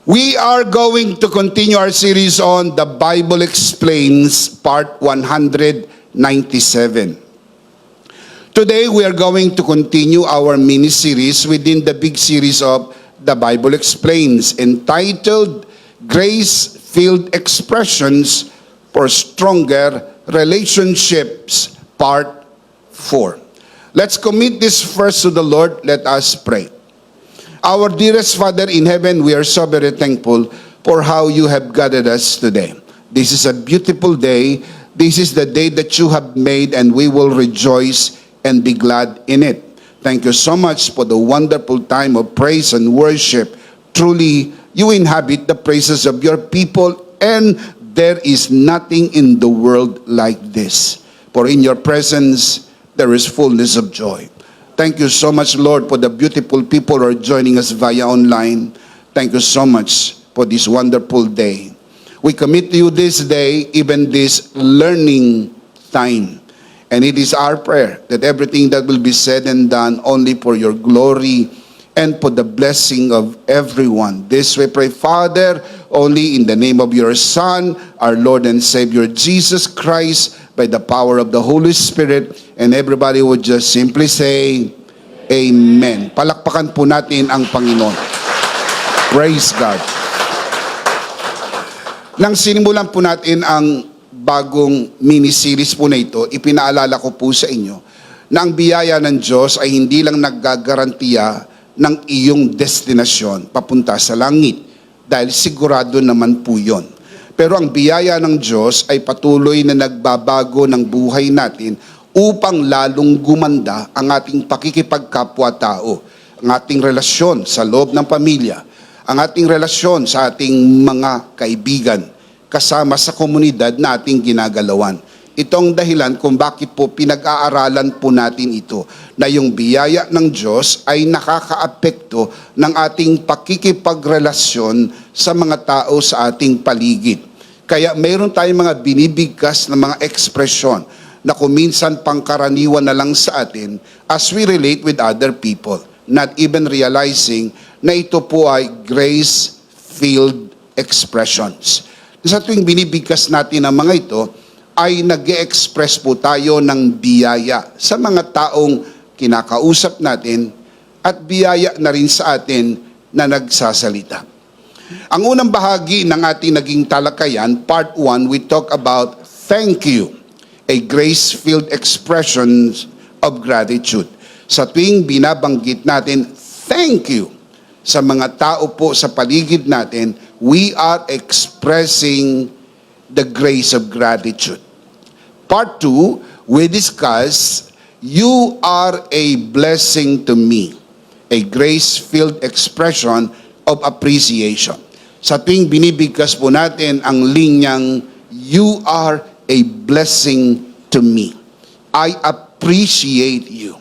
We are going to continue our series on The Bible Explains, part 197. Today, we are going to continue our mini-series within the big series of The Bible Explains, entitled Grace-Filled Expressions for Stronger Relationships, part 4. Let's commit this first to the Lord. Let us pray. Our dearest Father in heaven, we are so very thankful for how you have gathered us today. This is a beautiful day. This is the day that you have made, and we will rejoice and be glad in it. Thank you so much for the wonderful time of praise and worship. Truly, you inhabit the praises of your people, and there is nothing in the world like this. For in your presence, there is fullness of joy. Thank you so much, Lord, for the beautiful people who are joining us via online. Thank you so much for this wonderful day. We commit to you this day, even this learning time. And it is our prayer that everything that will be said and done only for your glory and for the blessing of everyone. This we pray, Father, only in the name of your Son, our Lord and Savior, Jesus Christ, by the power of the Holy Spirit. And everybody would just simply say, Amen. Palakpakan po natin ang Panginoon. Praise God. Nang sinimulan po natin ang bagong mini-series po na ito, ipinaalala ko po sa inyo na ang biyaya ng Diyos ay hindi lang naggagarantiya ng iyong destinasyon papunta sa langit, dahil sigurado naman po yon. Pero ang biyaya ng Diyos ay patuloy na nagbabago ng buhay natin upang lalong gumanda ang ating pakikipagkapwa-tao, ang ating relasyon sa loob ng pamilya, ang ating relasyon sa ating mga kaibigan, kasama sa komunidad na ating ginagalawan. Ito ang dahilan kung bakit po pinag-aaralan po natin ito, na yung biyaya ng Diyos ay nakakaapekto ng ating pakikipagrelasyon sa mga tao sa ating paligid. Kaya mayroon tayong mga binibigkas na mga ekspresyon na kuminsan pangkaraniwan na lang sa atin as we relate with other people, not even realizing na ito po ay grace-filled expressions. Sa tuwing binibigkas natin ang mga ito, ay nag-e-express po tayo ng biyaya sa mga taong kinakausap natin at biyaya na rin sa atin na nagsasalita. Ang unang bahagi ng ating naging talakayan, part 1, we talk about thank you, a grace-filled expression of gratitude. Sa tuwing binabanggit natin, thank you, sa mga tao po sa paligid natin, we are expressing the grace of gratitude. Part 2, we discuss, you are a blessing to me, a grace-filled expression of appreciation. Sa tuwing binibigkas po natin ang linyang, you are a blessing to me. I appreciate you.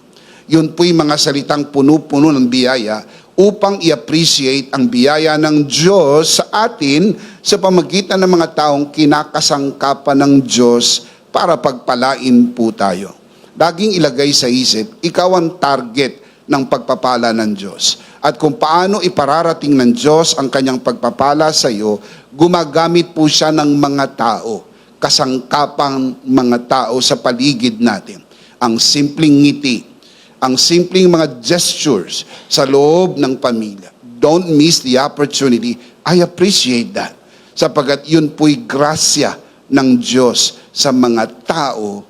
Yun po'y mga salitang puno-puno ng biyaya upang i-appreciate ang biyaya ng Diyos sa atin sa pamagitan ng mga taong kinakasangkapan ng Diyos para pagpalain po tayo. Laging ilagay sa isip, ikaw ang target ng pagpapala ng Diyos. At kung paano ipararating ng Diyos ang kanyang pagpapala sa iyo, gumagamit po siya ng mga tao, kasangkapang mga tao sa paligid natin. Ang simpleng ngiti, ang simpleng mga gestures sa loob ng pamilya. Don't miss the opportunity. I appreciate that. Sapagat yun po'y grasya ng Diyos sa mga tao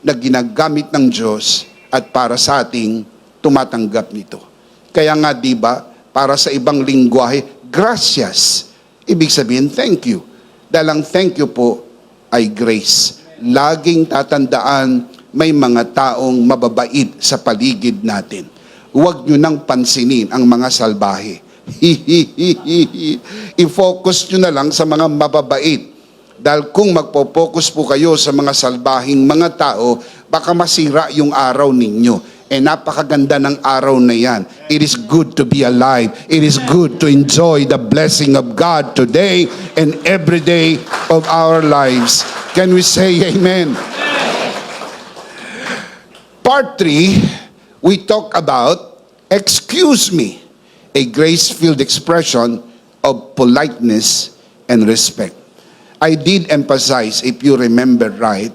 na ginagamit ng Diyos at para sa ating tumatanggap nito. Kaya nga, di ba, para sa ibang lingwahe, gracias. Ibig sabihin, thank you. Dahil ang thank you po ay grace. Laging tatandaan, may mga taong mababait sa paligid natin. Huwag nyo nang pansinin ang mga salbahe. I-focus nyo na lang sa mga mababait. Dahil kung magpo-focus po kayo sa mga salbahing mga tao, baka masira yung araw ninyo. Napakaganda ng araw na yan. It is good to be alive. It is good to enjoy the blessing of God today and every day of our lives. Can we say amen? Part 3, we talk about excuse me, a grace-filled expression of politeness and respect. I did emphasize, if you remember right,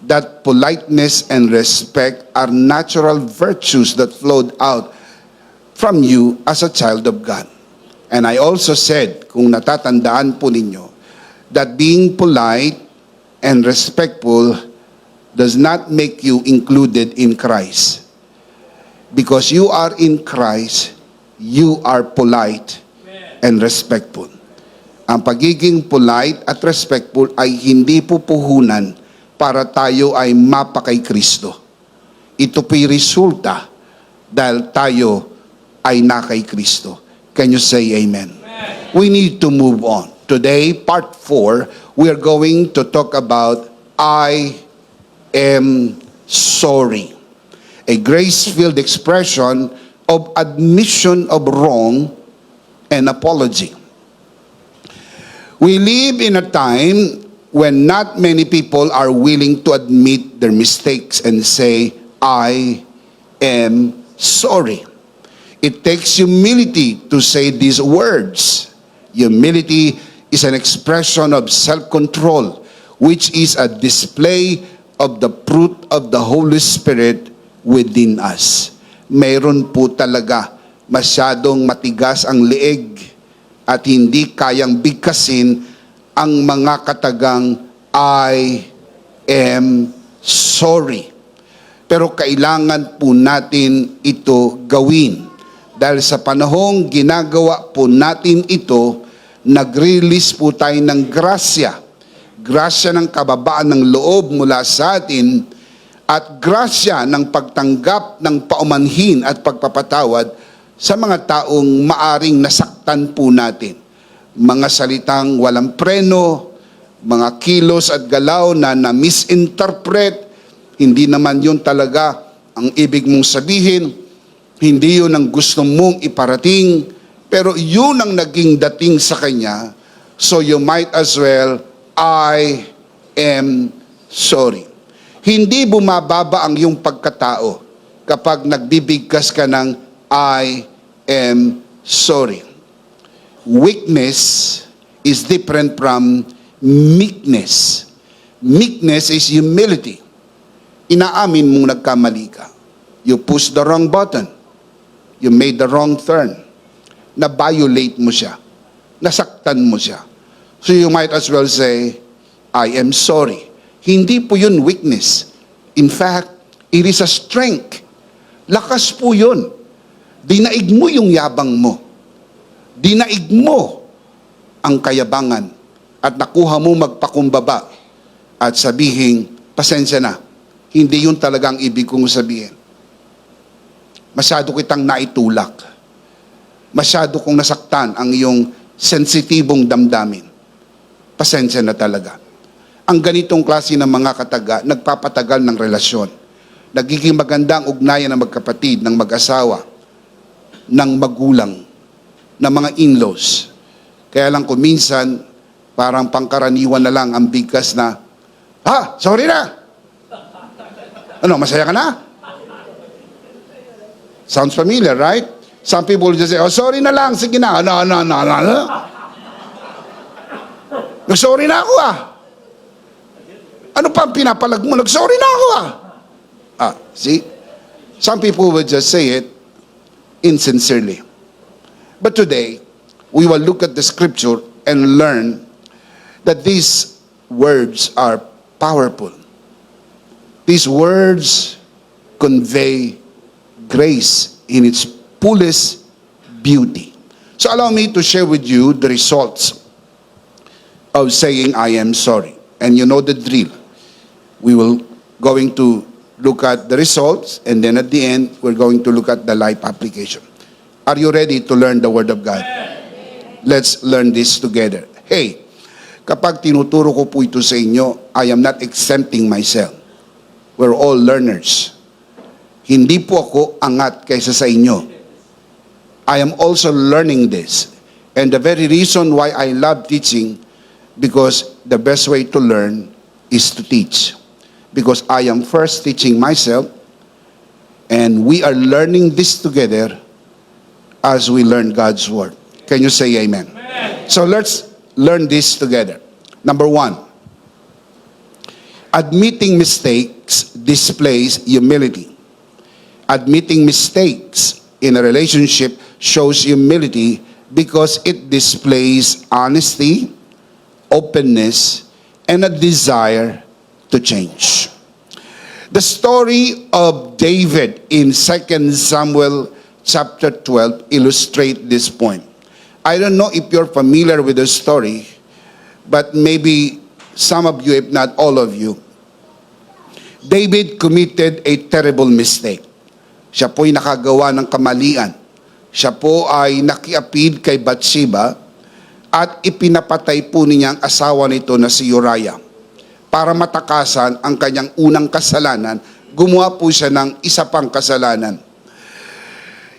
that politeness and respect are natural virtues that flowed out from you as a child of God. And I also said, kung natatandaan po ninyo, that being polite and respectful does not make you included in Christ. Because you are in Christ, you are polite and respectful. Ang pagiging polite at respectful ay hindi pupuhunan para tayo ay mapa kay Kristo. Ito po'y resulta dahil tayo ay na kay Kristo. Can you say amen? We need to move on. Today, part 4, we are going to talk about I am sorry. A grace-filled expression of admission of wrong and apology. We live in a time when not many people are willing to admit their mistakes and say, I am sorry. It takes humility to say these words. Humility is an expression of self-control, which is a display of the fruit of the Holy Spirit within us. Mayroon po talaga masyadong matigas ang leeg at hindi kayang bigkasin ang mga katagang I am sorry. Pero kailangan po natin ito gawin. Dahil sa panahong ginagawa po natin ito, nag-release po tayo ng grasya. Grasya ng kababaan ng loob mula sa atin at grasya ng pagtanggap ng paumanhin at pagpapatawad sa mga taong maaring nasaktan po natin. Mga salitang walang preno, mga kilos at galaw na na-misinterpret, hindi naman yun talaga ang ibig mong sabihin, hindi yun ang gusto mong iparating, pero yun ang naging dating sa kanya, so you might as well, I am sorry. Hindi bumababa ang iyong pagkatao kapag nagbibigkas ka ng I am sorry. Weakness is different from meekness. Meekness is humility. Inaamin mong nagkamali ka. You push the wrong button. You made the wrong turn. Na-violate mo siya. Nasaktan mo siya. So you might as well say, I am sorry. Hindi po yun weakness. In fact, it is a strength. Lakas po yun. Dinaig mo yung yabang mo. Dinaig mo ang kayabangan at nakuha mo magpakumbaba at sabihin, pasensya na. Hindi yun talagang ibig kong sabihin. Masyado kitang naitulak. Masyado kong nasaktan ang iyong sensitibong damdamin. Pasensya na talaga. Ang ganitong klase ng mga kataga, nagpapatagal ng relasyon. Nagiging maganda ang ugnayan ng magkapatid, ng mag-asawa, ng magulang, ng mga in-laws. Kaya lang kung minsan, parang pangkaraniwan na lang ang bigkas na, sorry na! Ano, masaya ka na? Sounds familiar, right? Some people just say, sorry na lang, sige na. No. Nag-sorry na ako Ano pa ang pinapalag mo? Nag-sorry na ako See? Some people would just say it insincerely. But today, we will look at the scripture and learn that these words are powerful. These words convey grace in its fullest beauty. So allow me to share with you the results of saying I am sorry. And you know the drill. We will going to look at the results, and then at the end, we're going to look at the life application. Are you ready to learn the Word of God? Let's learn this together. Hey, kapag tinuturo ko po ito sa inyo, I am not exempting myself. We're all learners. Hindi po ako angat kaysa sa inyo. I am also learning this. And the very reason why I love teaching, because the best way to learn is to teach. Because I am first teaching myself, and we are learning this together as we learn God's Word. Can you say amen? Amen. So let's learn this together. Number one, admitting mistakes displays humility. Admitting mistakes in a relationship shows humility because it displays honesty, openness, and a desire to change. The story of David in 2 Samuel chapter 12 illustrate this point. I don't know if you're familiar with the story, but maybe some of you, if not all of you. David committed a terrible mistake. Siya po'y nakagawa ng kamalian. Siya po ay nakiapid kay Bathsheba at ipinapatay po niya ang asawa nito na si Uriah. Para matakasan ang kanyang unang kasalanan, gumawa po siya ng isa pang kasalanan.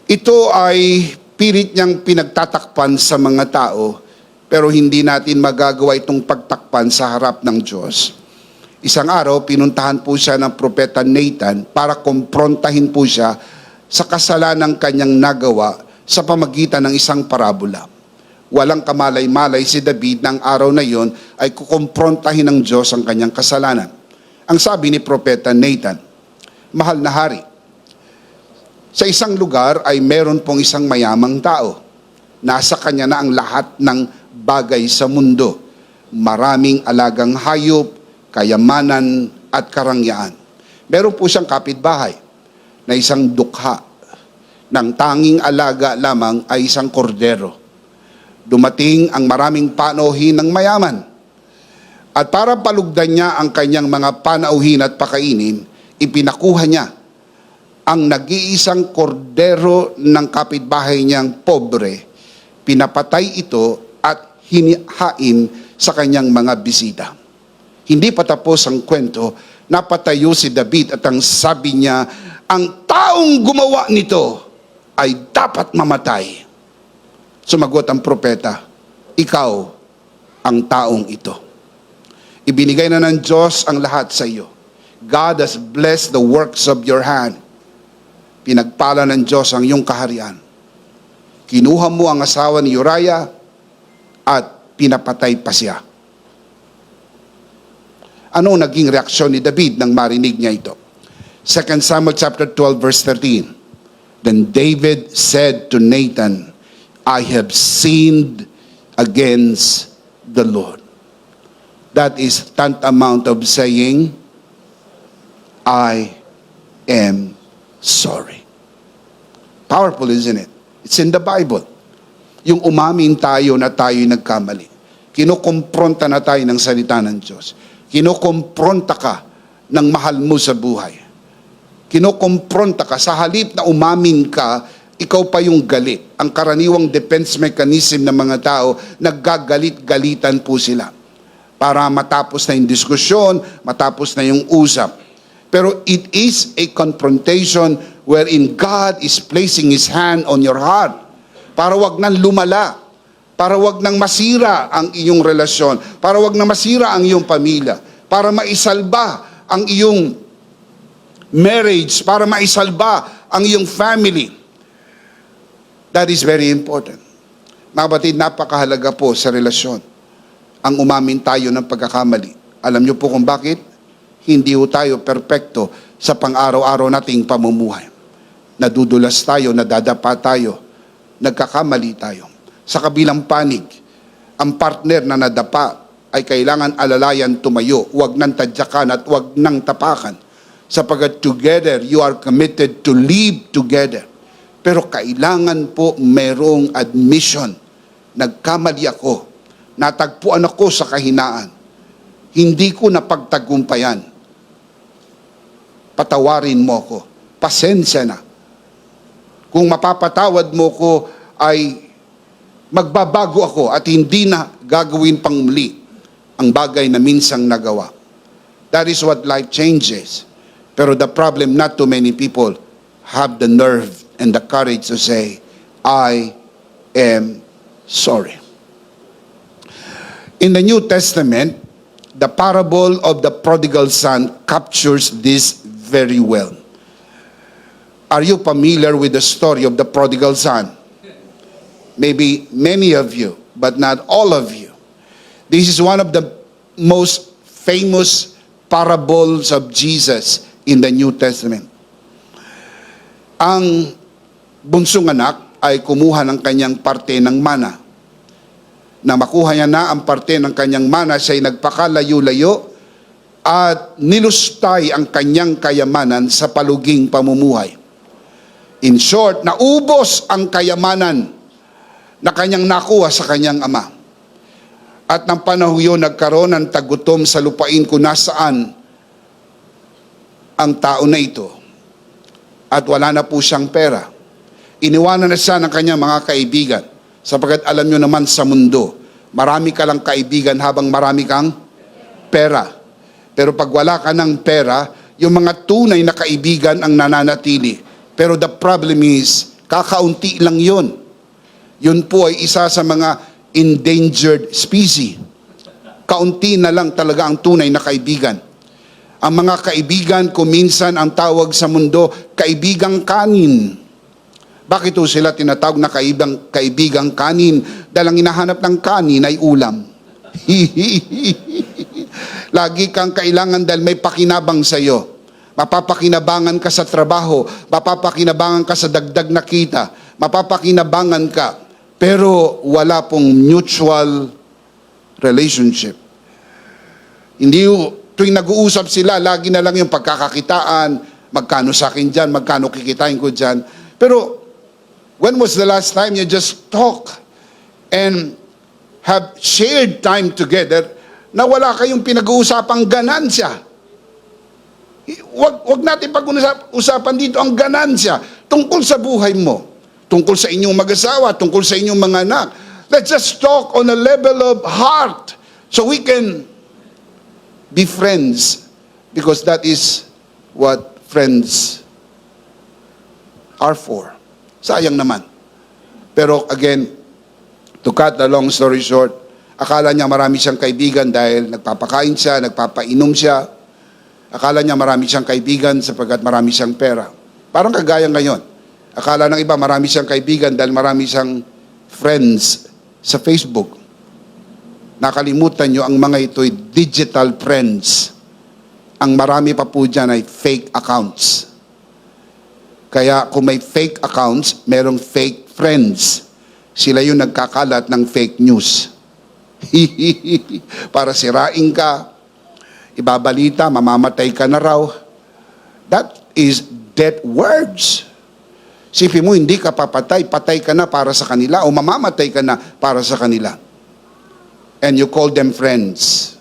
Ito ay pilit niyang pinagtatakpan sa mga tao, pero hindi natin magagawa itong pagtakpan sa harap ng Diyos. Isang araw, pinuntahan po siya ng propeta Nathan para kumprontahin po siya sa kasalanang kanyang nagawa sa pamagitan ng isang parabola. Walang kamalay-malay si David ng araw na yon ay kukumprontahin ng Diyos ang kanyang kasalanan. Ang sabi ni propeta Nathan, "Mahal na hari, sa isang lugar ay meron pong isang mayamang tao. Nasa kanya na ang lahat ng bagay sa mundo. Maraming alagang hayop, kayamanan at karangyaan. Meron po siyang kapitbahay na isang dukha. Ng tanging alaga lamang ay isang kordero. Dumating ang maraming panauhin ng mayaman. At para palugdan niya ang kanyang mga panauhin at pakainin, ipinakuha niya ang nag-iisang kordero ng kapitbahay niyang pobre. Pinapatay ito at hinihain sa kanyang mga bisita." Hindi pa tapos ang kwento, napatayo si David at ang sabi niya, "Ang taong gumawa nito ay dapat mamatay." Sumagot ang propeta, "Ikaw ang taong ito. Ibinigay na ng Diyos ang lahat sa iyo. God has blessed the works of your hand. Pinagpala ng Diyos ang iyong kaharian. Kinuha mo ang asawa ni Uriah at pinapatay pa siya." Ano naging reaksyon ni David nang marinig niya ito? 2 Samuel chapter 12 verse 13. Then David said to Nathan, "I have sinned against the Lord." That is tantamount of saying, "I am sorry." Powerful, isn't it? It's in the Bible. Yung umamin tayo na tayo'y nagkamali. Kinukumpronta na tayo ng salita ng Diyos. Kinukumpronta ka ng mahal mo sa buhay. Kinukumpronta ka. Sa halip na umamin ka, ikaw pa yung galit. Ang karaniwang defense mechanism ng mga tao, naggagalit-galitan po sila. Para matapos na yung diskusyon, matapos na yung usap. Pero it is a confrontation wherein God is placing His hand on your heart. Para wag nang lumala. Para wag nang masira ang iyong relasyon. Para wag nang masira ang iyong pamilya. Para maisalba ang iyong marriage. Para maisalba ang iyong family. That is very important. Mga kapatid, napakahalaga po sa relasyon ang umamin tayo ng pagkakamali. Alam niyo po kung bakit? Hindi po tayo perpekto sa pang-araw-araw nating pamumuhay. Nadudulas tayo, nadadapa tayo, nagkakamali tayo. Sa kabilang panig, ang partner na nadapa ay kailangan alalayan tumayo, huwag nang tadyakan at huwag nang tapakan. Sapagat together, you are committed to live together. Pero kailangan po merong admission. Nagkamali ako. Natagpuan ako sa kahinaan. Hindi ko napagtagumpayan. Patawarin mo ko. Pasensya na. Kung mapapatawad mo ko, ay magbabago ako at hindi na gagawin pang muli ang bagay na minsang nagawa. That is what life changes. Pero the problem, not too many people have the nerve and the courage to say, "I am sorry." In the New Testament, the parable of the prodigal son captures this very well. Are you familiar with the story of the prodigal son? Maybe many of you but not all of you. This is one of the most famous parables of Jesus in the New Testament. Ang bunsong anak ay kumuha ng kanyang parte ng mana. Na makuha niya na ang parte ng kanyang mana, siya ay nagpakalayo-layo at nilustay ang kanyang kayamanan sa paluging pamumuhay. In short, naubos ang kayamanan na kanyang nakuha sa kanyang ama. At ng panahon yun, nagkaroon ng tagutom sa lupain kung nasaan ang tao na ito. At wala na po siyang pera. Iniwanan na siya ng kanyang mga kaibigan. Sapagkat alam nyo naman sa mundo, marami ka lang kaibigan habang marami kang pera. Pero pag wala ka ng pera, yung mga tunay na kaibigan ang nananatili. Pero the problem is, kakaunti lang yun. Yun po ay isa sa mga endangered species. Kaunti na lang talaga ang tunay na kaibigan. Ang mga kaibigan, kuminsan ang tawag sa mundo, kaibigang kanin. Bakit po sila tinatawag na kaibigang kanin? Dahil ang hinahanap ng kanin ay ulam. Lagi kang kailangan dahil may pakinabang sa iyo. Mapapakinabangan ka sa trabaho, mapapakinabangan ka sa dagdag na kita, mapapakinabangan ka, pero wala pong mutual relationship. Hindi tuwing nag-uusap sila, lagi na lang yung pagkakakitaan, magkano sa akin dyan, magkano kikitain ko dyan. Pero when was the last time you just talk and have shared time together na wala kayong pinag-uusapang ganansya? Wag natin pag-usapan dito ang ganansya tungkol sa buhay mo, tungkol sa inyong mag-asawa, tungkol sa inyong mga anak. Let's just talk on a level of heart so we can be friends, because that is what friends are for. Sayang naman. Pero again, to cut the long story short, akala niya marami siyang kaibigan dahil nagpapakain siya, nagpapainom siya. Akala niya marami siyang kaibigan sapagkat marami siyang pera. Parang kagaya ngayon. Akala ng iba marami siyang kaibigan dahil marami siyang friends sa Facebook. Nakalimutan nyo, ang mga ito'y digital friends. Ang marami pa po dyan ay fake accounts. Kaya kung may fake accounts, merong fake friends. Sila yung nagkakalat ng fake news. Para sirain ka, ibabalita, mamamatay ka na raw. That is dead words. Sipin mo, hindi ka papatay, patay ka na para sa kanila o mamamatay ka na para sa kanila. And you call them friends.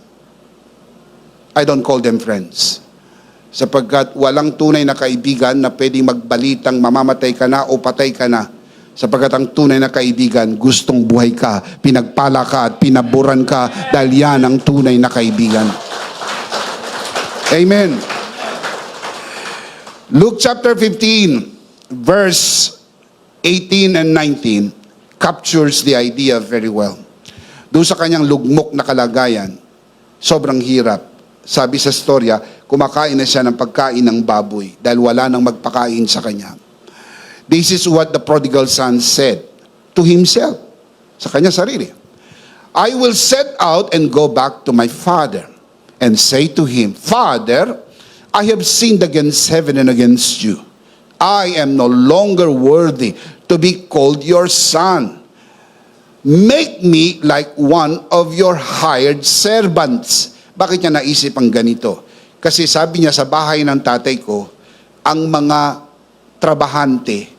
I don't call them friends. Sapagkat walang tunay na kaibigan na pwedeng magbalitang mamamatay ka na o patay ka na. Sapagkat ang tunay na kaibigan, gustong buhay ka, pinagpala ka at pinaburan ka dahil yan ang tunay na kaibigan. Amen. Luke chapter 15, verse 18 and 19 captures the idea very well. Doon sa kanyang lugmok na kalagayan, sobrang hirap. Sabi sa storya, kumakain na siya ng pagkain ng baboy dahil wala nang magpakain sa kanya. This is what the prodigal son said to himself, sa kanya sarili. I will set out and go back to my father and say to him, Father, I have sinned against heaven and against you. I am no longer worthy to be called your son. Make me like one of your hired servants. Bakit niya naisip ang ganito? Kasi sabi niya sa bahay ng tatay ko, ang mga trabahante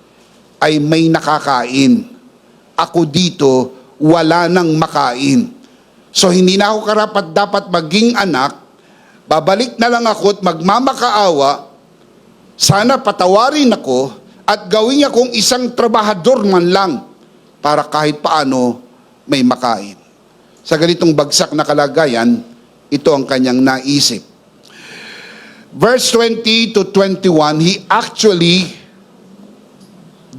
ay may nakakain. Ako dito, wala nang makain. So hindi na ako karapat dapat maging anak, babalik na lang ako at magmamakaawa, sana patawarin ako at gawin niya kong isang trabahador man lang para kahit paano may makain. Sa ganitong bagsak na kalagayan, ito ang kanyang naisip. Verse 20 to 21, he actually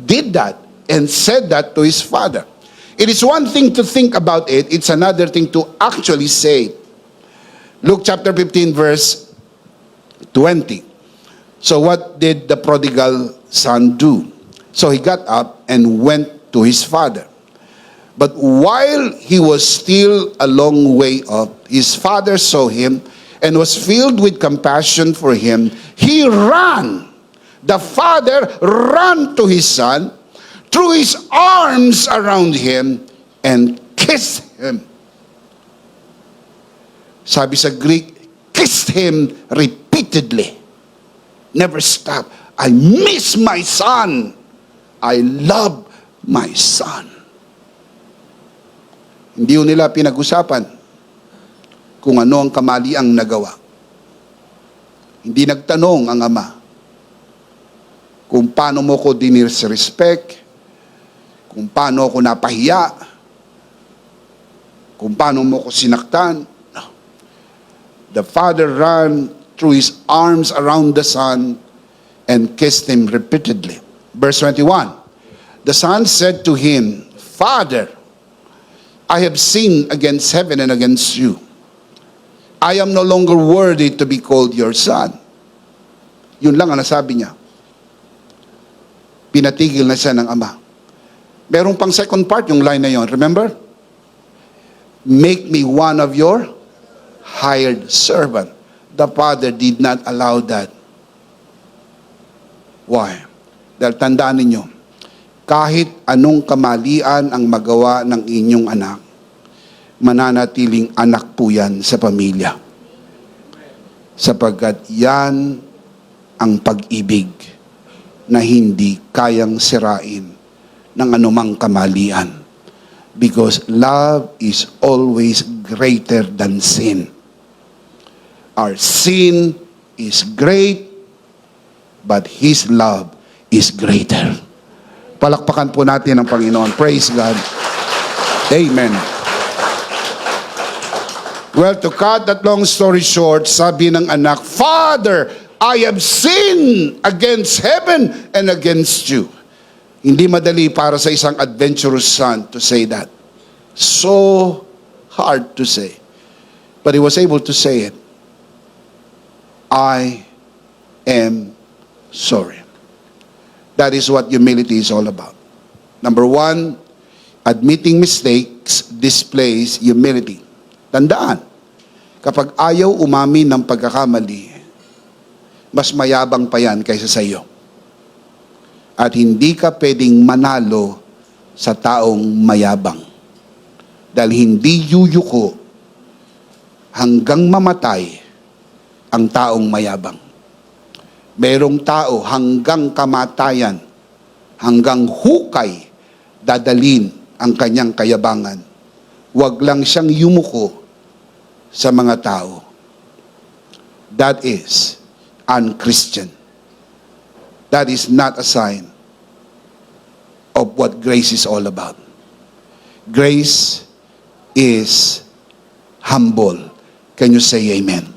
did that and said that to his father. It is one thing to think about it, it's another thing to actually say it. Luke chapter 15, verse 20. So what did the prodigal son do? So he got up and went to his father. But while he was still a long way off, his father saw him and was filled with compassion for him. He ran. The father ran to his son, threw his arms around him, and kissed him. Sabi sa Greek, kissed him repeatedly. Never stop. I miss my son. I love my son. Hindi yun nila pinag-usapan kung ano ang kamaliang nagawa. Hindi nagtanong ang ama kung paano mo ko dinirespect, kung paano ako napahiya, kung paano mo ko sinaktan. No. The father ran, threw his arms around the son, and kissed him repeatedly. Verse 21, the son said to him, Father, I have sinned against heaven and against you. I am no longer worthy to be called your son. Yun lang ang nasabi niya. Pinatigil na siya ng ama. Meron pang second part yung line na yon. Remember? Make me one of your hired servant. The father did not allow that. Why? Dahil tandaan ninyo, kahit anong kamalian ang magawa ng inyong anak, mananatiling anak po yan sa pamilya. Sapagkat yan ang pag-ibig na hindi kayang sirain ng anumang kamalian. Because love is always greater than sin. Our sin is great, but His love is greater. Palakpakan po natin ang Panginoon. Praise God. Amen. Well, to cut that long story short, sabi ng anak, Father, I have sinned against heaven and against you. Hindi madali para sa isang adventurous son to say that. So hard to say. But he was able to say it. I am sorry. That is what humility is all about. Number one, admitting mistakes displays humility. Tandaan, kapag ayaw umamin ng pagkakamali, mas mayabang pa yan kaysa sa iyo. At hindi ka pwedeng manalo sa taong mayabang. Dahil hindi yuyuko hanggang mamatay ang taong mayabang. Merong tao hanggang kamatayan, hanggang hukay, dadalin ang kanyang kayabangan. Huwag lang siyang yumuko sa mga tao. That is unchristian. That is not a sign of what grace is all about. Grace is humble. Can you say amen?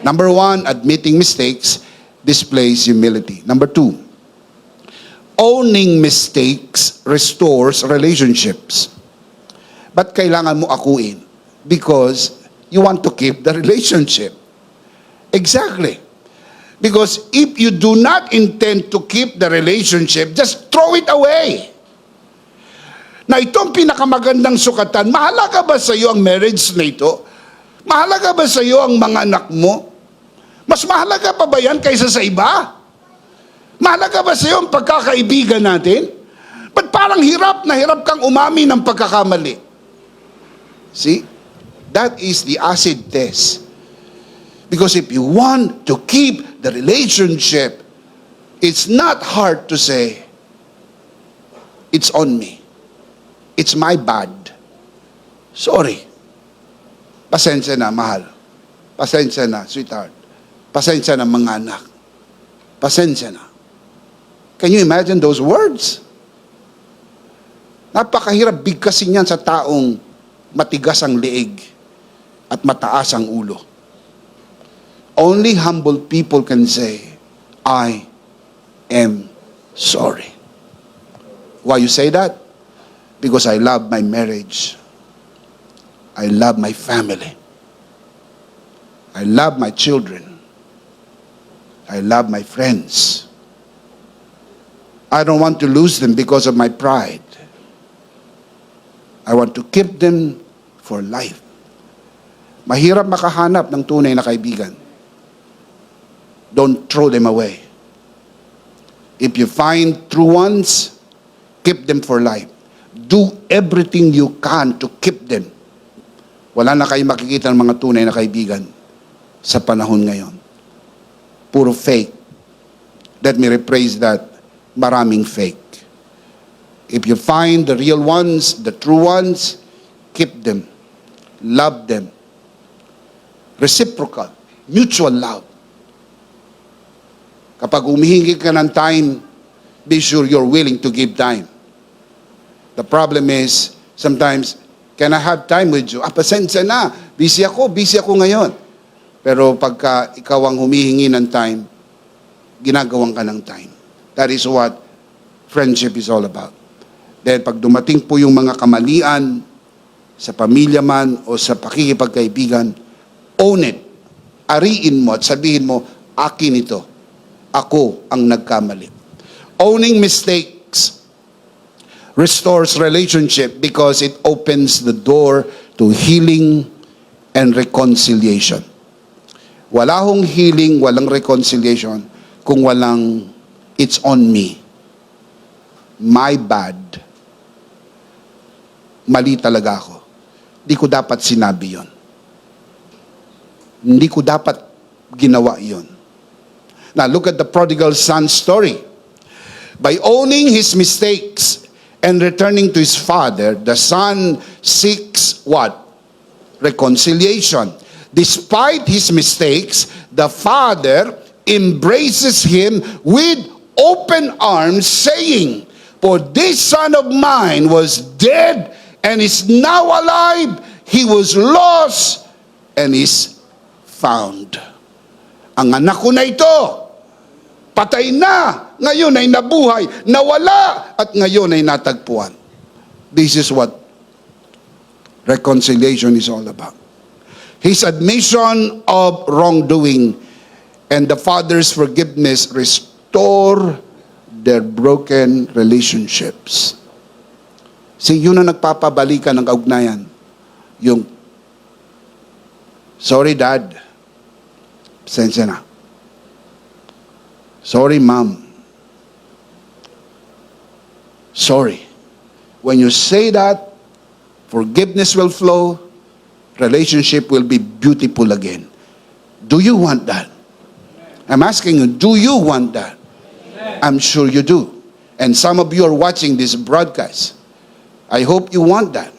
Number one, admitting mistakes displays humility. Number two, owning mistakes restores relationships. But kailangan mo akuin? Because you want to keep the relationship. Exactly. Because if you do not intend to keep the relationship, just throw it away. Na itong pinakamagandang sukatan, mahalaga ba sa iyo ang marriage na ito? Mahalaga ba sa iyo ang mga anak mo? Mas mahalaga pa ba yan kaysa sa iba? Mahalaga ba sa iyo ang pagkakaibigan natin? Ba't parang hirap na hirap kang umami ng pagkakamali? See? That is the acid test. Because if you want to keep the relationship, it's not hard to say, it's on me. It's my bad. Sorry. Pasensya na, mahal. Pasensya na, sweetheart. Pasensya na, mga anak. Pasensya na. Can you imagine those words? Napakahirap bigkasin yan sa taong matigas ang leeg at mataas ang ulo. Only humble people can say, I am sorry. Why you say that? Because I love my marriage. I love my family. I love my children. I love my friends. I don't want to lose them because of my pride. I want to keep them for life. Mahirap makahanap ng tunay na kaibigan. Don't throw them away. If you find true ones, keep them for life. Do everything you can to keep them. Wala na kayo makikita ng mga tunay na kaibigan sa panahon ngayon. Puro fake. Let me rephrase that. Maraming fake. If you find the real ones, the true ones, keep them. Love them. Reciprocal. Mutual love. Kapag humihingi ka ng time, be sure you're willing to give time. The problem is, sometimes, can I have time with you? Pasensya na. Busy ako ngayon. Pero pagka ikaw ang humihingi ng time, ginagawan ka ng time. That is what friendship is all about. Then pag dumating po yung mga kamalian, sa pamilya man o sa pakikipagkaibigan, own it. Ariin mo at sabihin mo, akin ito. Ako ang nagkamali. Owning mistakes restores relationship because it opens the door to healing and reconciliation. Wala hong healing, walang reconciliation kung walang it's on me. My bad. Mali talaga ako. Hindi ko dapat sinabi yon. Hindi ko dapat ginawa yon. Now, look at the prodigal son story. By owning his mistakes and returning to his father, the son seeks what? Reconciliation. Despite his mistakes, the father embraces him with open arms, saying, "For this son of mine was dead and is now alive. He was lost and is found." Ang anak ko na ito, patay na, ngayon ay nabuhay, nawala, at ngayon ay natagpuan. This is what reconciliation is all about. His admission of wrongdoing and the father's forgiveness restore their broken relationships. See, yun ang nagpapabalikan ng kaugnayan. Yung, sorry dad, pasensya na. Sorry mom. Sorry. When you say that, forgiveness will flow, relationship will be beautiful again. Do you want that? I'm asking you, do you want that? I'm sure you do. And some of you are watching this broadcast. I hope you want that.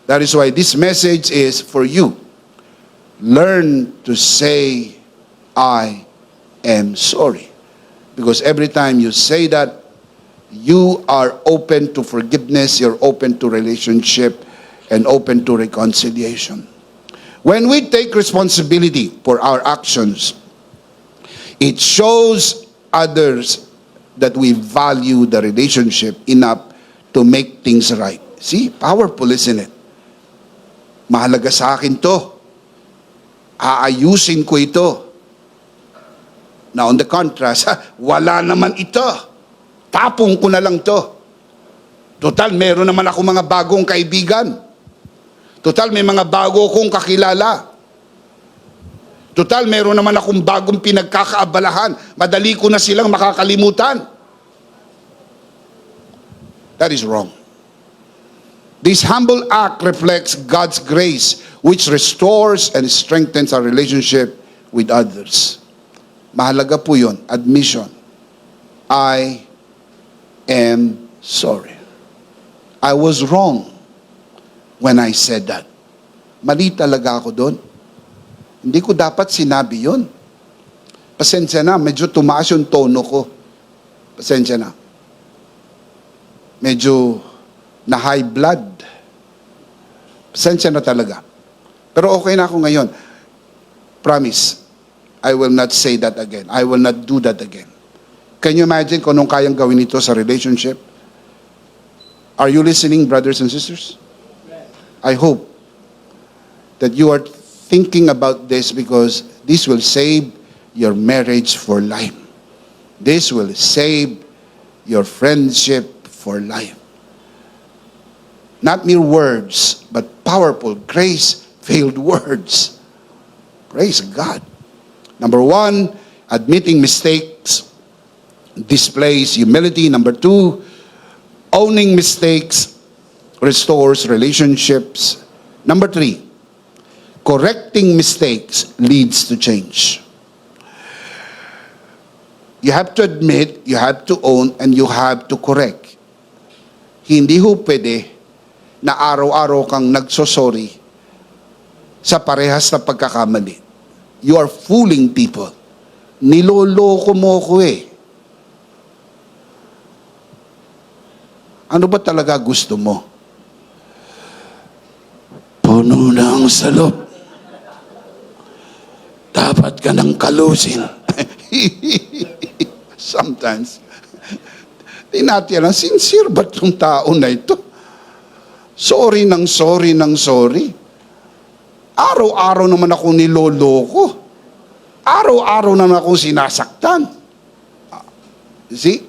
That is why this message is for you. Learn to say, I am sorry. Because every time you say that, you are open to forgiveness, you're open to relationship, and open to reconciliation. When we take responsibility for our actions, it shows others that we value the relationship enough to make things right. See, powerful, isn't it? Mahalaga sa akin to. Aayusin ko ito. Now, on the contrast, wala naman ito. Tapong ko na lang to. Total, meron naman ako mga bagong kaibigan. Total, may mga bago akong kakilala. Total, meron naman akong bagong pinagkakaabalahan. Madali ko na silang makakalimutan. That is wrong. This humble act reflects God's grace, which restores and strengthens our relationship with others. Mahalaga po yun, admission. I am sorry. I was wrong when I said that. Mali talaga ako doon. Hindi ko dapat sinabi yun. Pasensya na, medyo tumaas yung tono ko. Pasensya na. Medyo na high blood. Pasensya na talaga. Pero okay na ako ngayon. Promise, I will not say that again. I will not do that again. Can you imagine kung anong kayang gawin ito sa relationship? Are you listening, brothers and sisters? I hope that you are thinking about this because this will save your marriage for life. This will save your friendship for life. Not mere words, but powerful, grace-filled words. Praise God. Number one, admitting mistakes displays humility. Number two, owning mistakes restores relationships. Number three, correcting mistakes leads to change. You have to admit, you have to own, and you have to correct. Hindi ho pwede na araw-araw kang nagsosorry sa parehas na pagkakamali. You are fooling people. Niloloko mo ko eh. Ano ba talaga gusto mo? Puno ng salop. Dapat ka nang kalusin. Sometimes, di natin alam, sincere ba itong tao na ito? Sorry ng sorry ng sorry. Araw-araw naman ako niloloko. Araw-araw naman ako sinasaktan. See?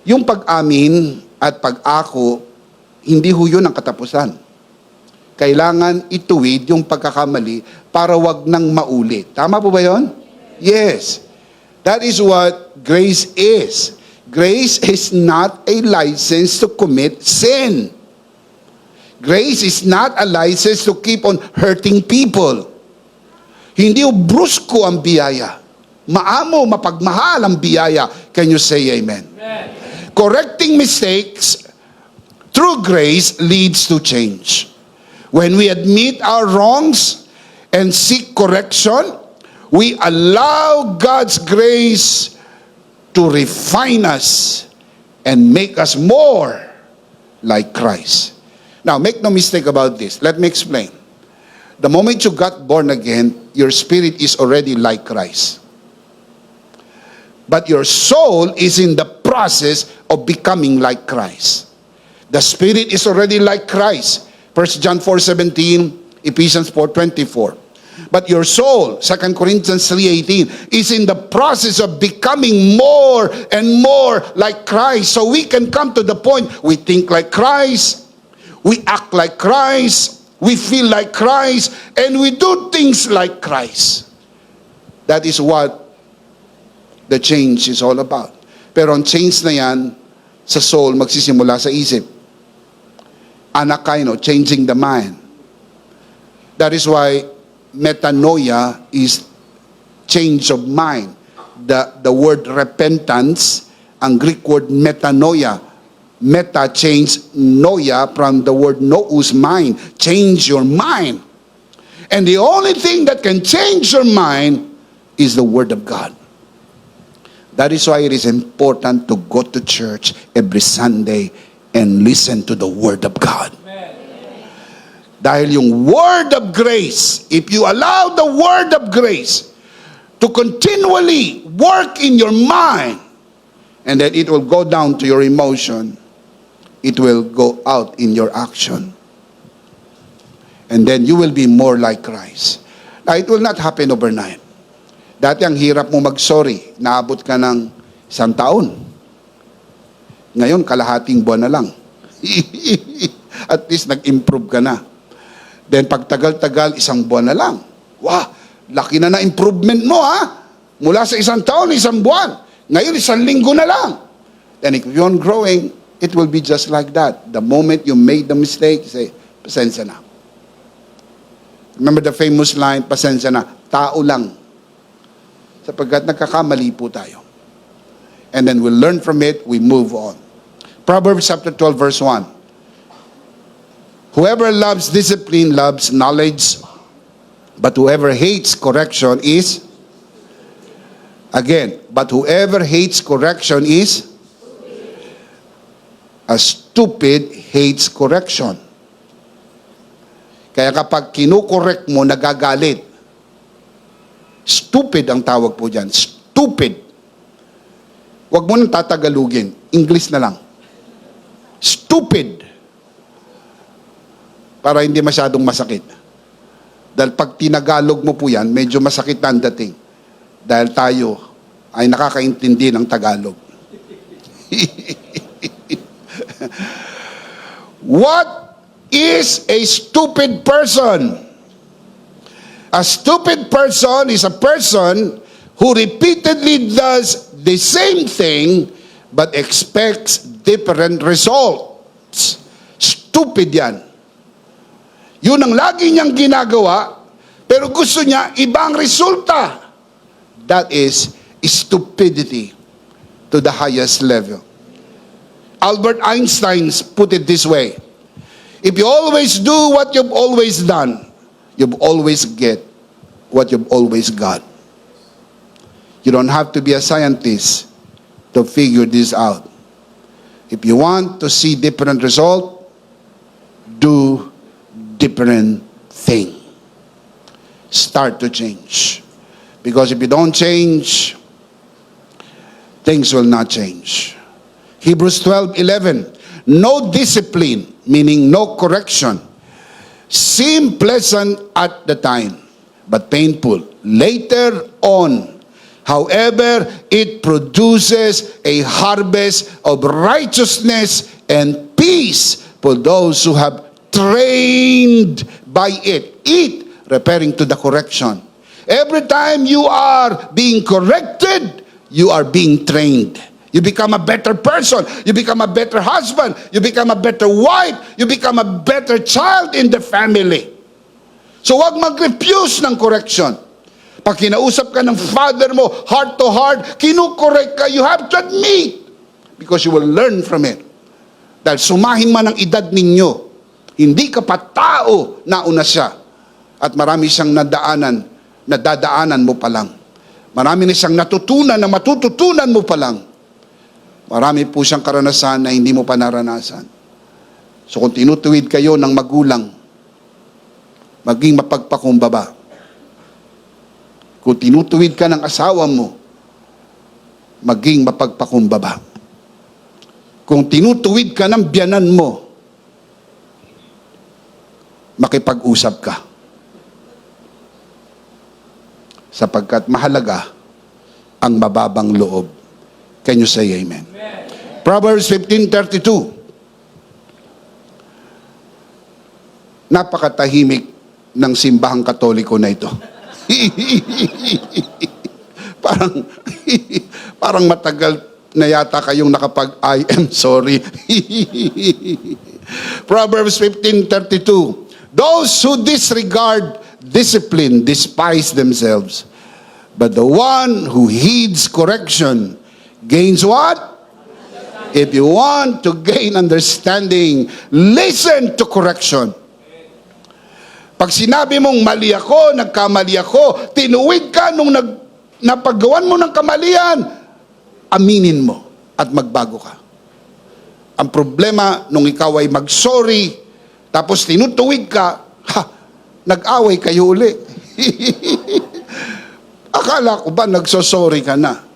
Yung pag-amin at pag-ako, hindi ho yun ang katapusan. Kailangan ituwid yung pagkakamali para wag nang maulit. Tama po ba yun? Yes. That is what grace is. Grace is not a license to commit sin. Grace is not a license to keep on hurting people. Hindi brusko ang biyaya. Maamo, mapagmahal ang biyaya. Can you say amen? Amen. Correcting mistakes through grace leads to change. When we admit our wrongs and seek correction, we allow God's grace to refine us and make us more like Christ. Now, make no mistake about this. Let me explain. The moment you got born again, your spirit is already like Christ. But your soul is in the process of becoming like Christ. The spirit is already like Christ. 1 John 4:17, Ephesians 4:24. But your soul, 2 Corinthians 3:18, is in the process of becoming more and more like Christ. So we can come to the point, we think like Christ, we act like Christ, we feel like Christ, and we do things like Christ. That is what the change is all about. Pero ang change na yan, sa soul, magsisimula sa isip. Anakaino, changing the mind. That is why metanoia is change of mind. The word repentance, ang Greek word metanoia. Meta, change, noia, from the word nous, mind. Change your mind. And the only thing that can change your mind is the Word of God. That is why it is important to go to church every Sunday and listen to the Word of God. Dahil yung word of grace, if you allow the word of grace to continually work in your mind, and then it will go down to your emotion, it will go out in your action. And then you will be more like Christ. Now, it will not happen overnight. Dati ang hirap mo mag-sorry, naabot ka ng 1 taon. Ngayon, kalahating buwan na lang. At least nag-improve ka na. Then pagtagal-tagal, 1 buwan na lang. Wow, laki na na improvement mo ha. Mula sa 1 taon, 1 buwan. Ngayon, 1 linggo na lang. Then if you're growing, it will be just like that. The moment you made the mistake, you say, pasensya na. Remember the famous line, pasensya na, tao lang. Sapagkat nagkakamali po tayo. And then we learn from it, we move on. Proverbs chapter 12, verse 1. Whoever loves discipline loves knowledge, but whoever hates correction is, again, but whoever hates correction is, a stupid hates correction. Kaya kapag kinukorek mo, nagagalit. Stupid ang tawag po dyan. Stupid. Huwag mo nang tatagalugin. English na lang. Stupid. Para hindi masyadong masakit. Dahil pag tinagalog mo po yan, medyo masakit na ang dating. Dahil tayo ay nakakaintindi ng Tagalog. What is a stupid person? A stupid person is a person who repeatedly does the same thing but expects different results. Stupid yan. Yun ang lagi niyang ginagawa, pero gusto niya ibang resulta. That is stupidity to the highest level. Albert Einstein put it this way: if you always do what you've always done, you've always get what you've always got. You don't have to be a scientist to figure this out. If you want to see different result, do different thing. Start to change. Because if you don't change, things will not change. Hebrews 12:11. No discipline, meaning no correction, seem pleasant at the time, but painful later on. However, it produces a harvest of righteousness and peace for those who have trained by it. It, referring to the correction. Every time you are being corrected, you are being trained. You become a better person. You become a better husband. You become a better wife. You become a better child in the family. So wag mag-refuse ng correction. Pag kinausap ka ng father mo, heart to heart, kinukorek ka, you have to admit. Because you will learn from it. Dahil sumahin man ang edad ninyo, hindi ka pa tao, nauna siya. At marami siyang nadadaanan mo pa lang. Marami na siyang natutunan na matututunan mo pa lang. Marami po siyang karanasan na hindi mo pa naranasan. So kung tinutuwid kayo ng magulang, maging mapagpakumbaba. Kung tinutuwid ka ng asawa mo, maging mapagpakumbaba. Kung tinutuwid ka ng biyanan mo, makipag-usap ka. Sapagkat mahalaga ang mababang loob. Can you say amen? Amen. Proverbs 15:32. Napakatahimik ng simbahang Katoliko na ito. parang matagal na yata kayong nakapag I am sorry. Proverbs 15:32. Those who disregard discipline despise themselves, but the one who heeds correction gains what? If you want to gain understanding, listen to correction. Pag sinabi mong mali ako, nagkamali ako, tinuwid ka nung napaggawan mo ng kamalian, aminin mo at magbago ka. Ang problema nung ikaw ay mag-sorry, tapos tinutuwid ka, nag-away kayo uli. Akala ko ba nagsosorry ka na?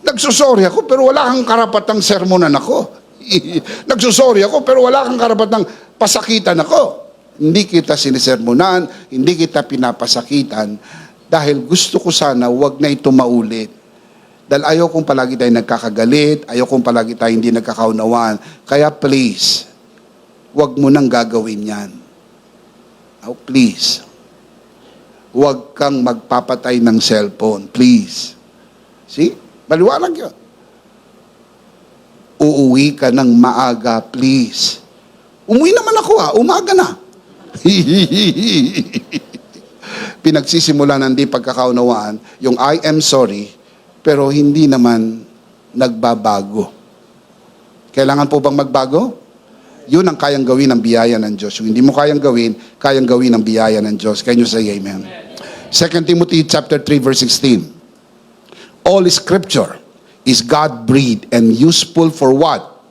Nagsosorry ako pero wala kang karapatang sermonan ako. Nagsosorry ako pero wala kang karapatang pasakitan ako. Hindi kita sinisermonan, hindi kita pinapasakitan dahil gusto ko sana wag na ito maulit. Dahil ayaw kong palagi tayo nagkakagalit, ayaw kong palagi tayo hindi nagkakaunawaan. Kaya please, wag mo nang gagawin yan. Oh, please. Wag kang magpapatay ng cellphone. Please. See? Maliwanag yun. Uuwi ka ng maaga, please. Umuwi naman ako umaga na. Pinagsisimula ng di pagkakaunawaan, yung I am sorry, pero hindi naman nagbabago. Kailangan po bang magbago? Yun ang kayang gawin ng biyaya ng Diyos. Yung hindi mo kayang gawin ng biyaya ng Diyos. Can you say amen? 2 Timothy chapter 3 verse 16. All scripture is God-breathed and useful for what?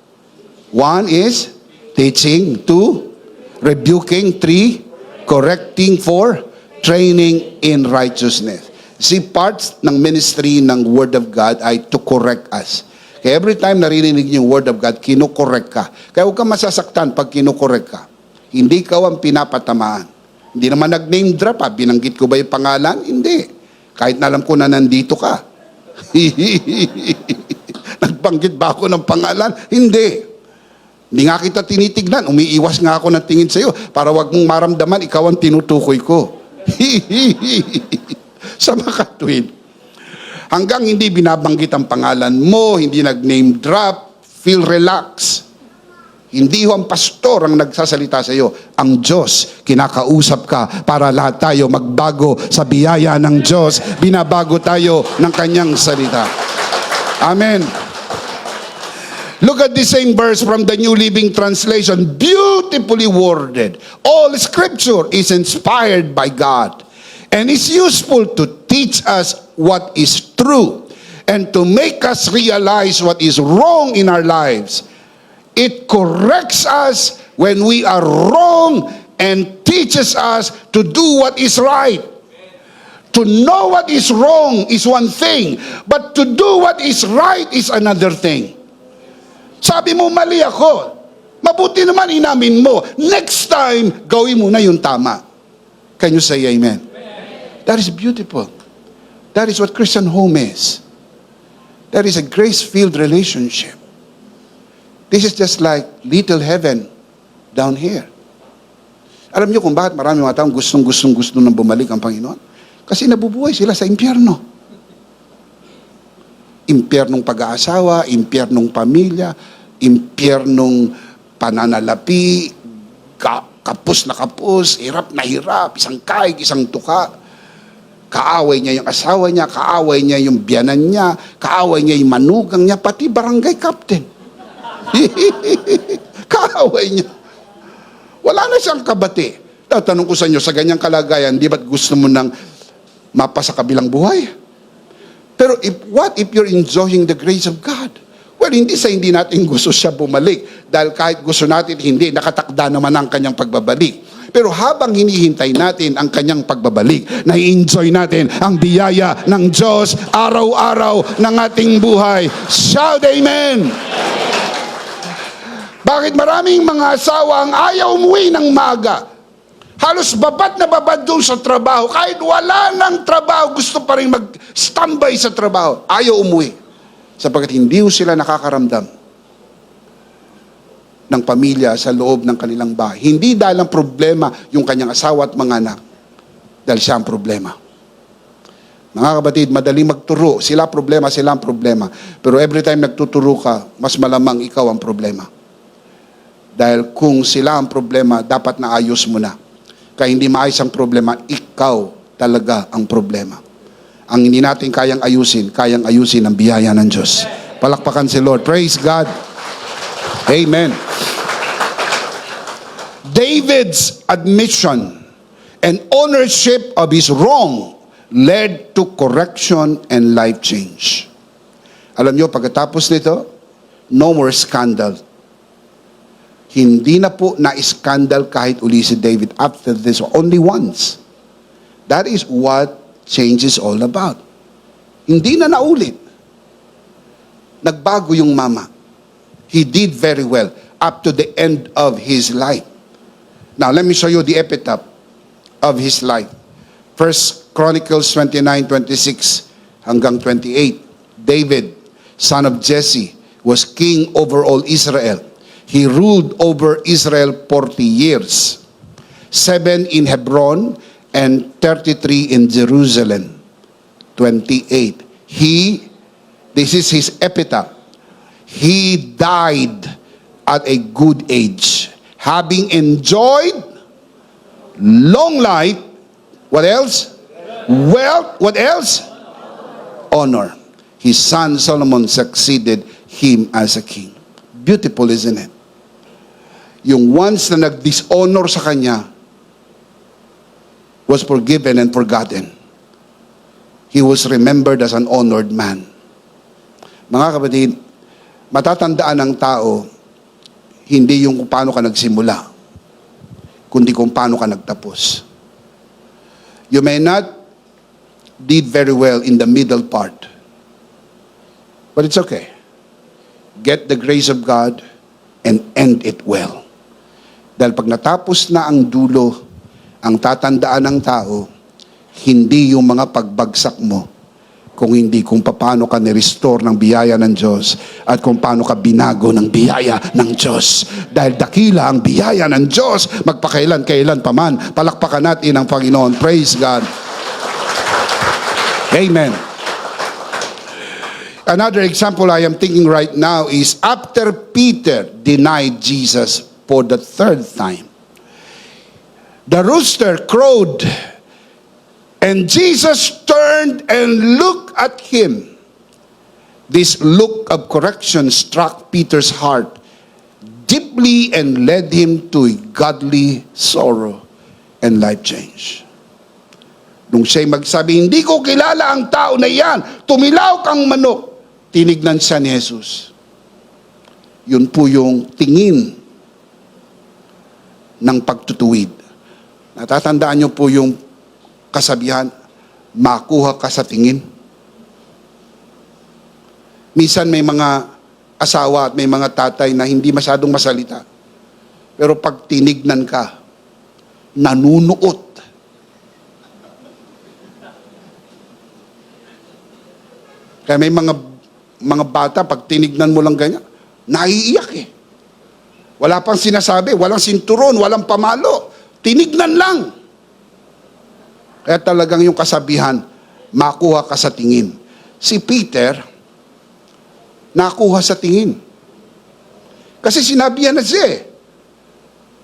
One is teaching, two, rebuking, three, correcting, four, training in righteousness. See, parts ng ministry ng Word of God ay to correct us. Kaya every time naririnig yung Word of God, kinukorek ka. Kaya huwag kang masasaktan pag kinukorek ka. Hindi ka ang pinapatamaan. Hindi naman nag-name drop binanggit ko ba yung pangalan? Hindi. Kahit na alam ko na nandito ka. Nagbanggit ba ako ng pangalan? Hindi. Hindi nga kita tinitignan. Umiiwas nga ako ng tingin sa'yo para wag mong maramdaman ikaw ang tinutukoy ko. Sa makatwid. Hanggang hindi binabanggit ang pangalan mo, hindi nag-name drop, feel relax. Hindi ho ang pastor ang nagsasalita sa iyo. Ang Diyos, kinakausap ka para lahat tayo magbago sa biyaya ng Diyos. Binabago tayo ng kanyang salita. Amen. Look at the same verse from the New Living Translation. Beautifully worded. All scripture is inspired by God and is useful to teach us what is true and to make us realize what is wrong in our lives. It corrects us when we are wrong and teaches us to do what is right. To know what is wrong is one thing, but to do what is right is another thing. Sabi mo, mali ako. Mabuti naman inamin mo. Next time, gawin mo na yung tama. Can you say amen? That is beautiful. That is what Christian home is. That is a grace-filled relationship. This is just like little heaven down here. Alam niyo kung bakit marami mga taong gusto nang bumalik ang Panginoon? Kasi nabubuhay sila sa impyerno. Impyernong pag-aasawa, impyernong pamilya, impyernong pananalapi, kapos na kapos, hirap na hirap, isang kaig, isang tuka. Kaaway niya yung asawa niya, kaaway niya yung biyanan niya, kaaway niya yung manugang niya, pati barangay captain. Kaaway niya. Wala na siyang kabati. Tatanong ko sa inyo, sa ganyang kalagayan, di ba't gusto mo nang mapasa kabilang buhay? Pero what if you're enjoying the grace of God? Well, hindi natin gusto siya bumalik. Dahil kahit gusto natin, hindi. Nakatakda naman ang kanyang pagbabalik. Pero habang hinihintay natin ang kanyang pagbabalik, nai-enjoy natin ang biyaya ng Diyos araw-araw ng ating buhay. Shout amen! Bakit maraming mga asawa ang ayaw umuwi ng maga? Halos babad na babad doon sa trabaho. Kahit wala ng trabaho, gusto pa rin mag-standby sa trabaho. Ayaw umuwi. Sapagkat hindi sila nakakaramdam ng pamilya sa loob ng kanilang bahay. Hindi dahil ang problema yung kanyang asawa at mga anak. Dahil siya ang problema. Mga kapatid, madaling magturo. Sila ang problema. Pero every time nagtuturo ka, mas malamang ikaw ang problema. Dahil kung sila ang problema, dapat naayos mo na. Kaya hindi maayos ang problema, ikaw talaga ang problema. Ang hindi natin kayang ayusin ang biyaya ng Diyos. Palakpakan si Lord. Praise God. Amen. David's admission and ownership of his wrong led to correction and life change. Alam nyo, pagkatapos nito, no more scandal. Hindi na po na-scandal kahit uli si David after this, only once. That is what change is all about. Hindi na naulit. Nagbago yung mama. He did very well up to the end of his life. Now, let me show you the epitaph of his life. 1 Chronicles 29:26 hanggang 28. David, son of Jesse, was king over all Israel. He ruled over Israel 40 years. 7 in Hebron and 33 in Jerusalem. 28. This is his epitaph. He died at a good age, having enjoyed long life. What else? Wealth. What else? Honor. His son Solomon succeeded him as a king. Beautiful, isn't it? Yung once na nag-dishonor sa kanya was forgiven and forgotten. He was remembered as an honored man. Mga kapatid, matatandaan ng tao hindi yung kung paano ka nagsimula, kundi kung paano ka nagtapos. You may not did very well in the middle part, but it's okay. Get the grace of God and end it well. Dahil pag natapos na ang dulo, ang tatandaan ng tao, hindi yung mga pagbagsak mo, kung hindi kung paano ka ni-restore ng biyaya ng Diyos at kung paano ka binago ng biyaya ng Diyos. Dahil dakila ang biyaya ng Diyos, magpakailan-kailan pa man. Palakpakan natin ang Panginoon. Praise God. Amen. Another example I am thinking right now is after Peter denied Jesus for the third time, the rooster crowed, and Jesus turned and looked at him. This look of correction struck Peter's heart deeply and led him to a godly sorrow and life change. Nung siya'y magsabi, hindi ko kilala ang tao na iyan, tumilaw kang manok, tinignan siya ni Jesus. Yun po yung tingin ng pagtutuwid. Natatandaan niyo po yung kasabihan, makuha ka sa tingin. Minsan may mga asawa at may mga tatay na hindi masyadong masalita. Pero pag tinignan ka, nanunuot. Kaya may mga bata, pag tinignan mo lang ganyan, naiiyak eh. Wala pang sinasabi, walang sinturon, walang pamalo. Tinignan lang. Kaya talagang yung kasabihan, makuha ka sa tingin. Si Peter, nakuha sa tingin. Kasi sinabihan na siya eh.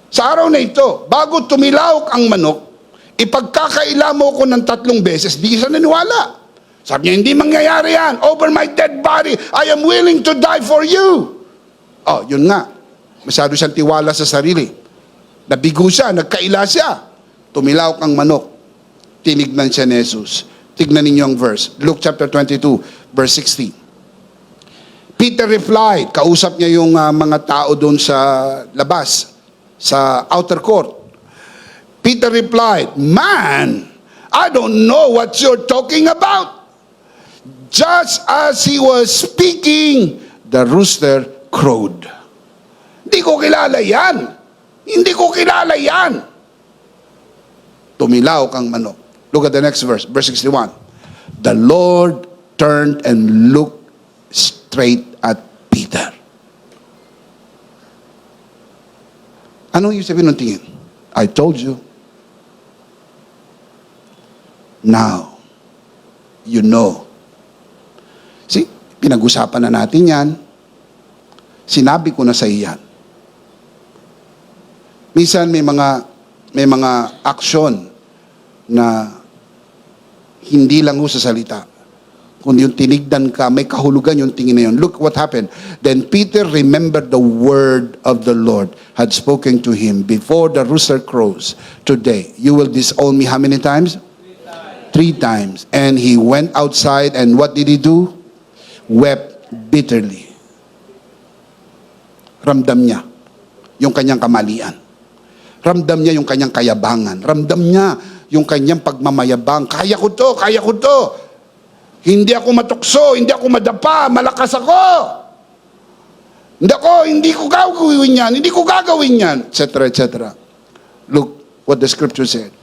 Sa araw na ito, bago tumilaw ang manok, ipagkakaila mo ko ng 3 beses, di siya naniwala. Sabi niya, hindi mangyayari yan. Over my dead body, I am willing to die for you. Oh, yun nga. Masyado siyang tiwala sa sarili. Nabigo siya, nagkaila siya. Tumilaw ang manok. Tinignan siya ni Jesus. Tignan ninyo ang verse. Luke chapter 22, verse 16. Peter replied, kausap niya yung mga tao doon sa labas, sa outer court. Peter replied, "Man, I don't know what you're talking about." Just as he was speaking, the rooster crowed. Hindi ko kilala yan. Hindi ko kilala yan. Tumilaw kang manok. Look at the next verse, verse 61. The Lord turned and looked straight at Peter. Anong ibig sabihin ng tingin? I told you. Now, you know. See, pinag-usapan na natin yan. Sinabi ko na sa iyan. Minsan may mga aksyon na hindi lang ho sa salita. Kung yung tinigdan ka, may kahulugan yung tingin na yun. Look what happened. Then Peter remembered the word of the Lord had spoken to him before the rooster crows. Today, you will disown me how many times? 3 times. And he went outside and what did he do? Wept bitterly. Ramdam niya yung kanyang kamalian. Ramdam niya yung kanyang kayabangan. Ramdam niya yung kanyang pagmamayabang. Kaya ko to, kaya ko to. Hindi ako matukso, hindi ako madapa, malakas ako. Hindi ko gagawin yan, hindi ko gagawin yan, etc., etc. Look what the scripture said.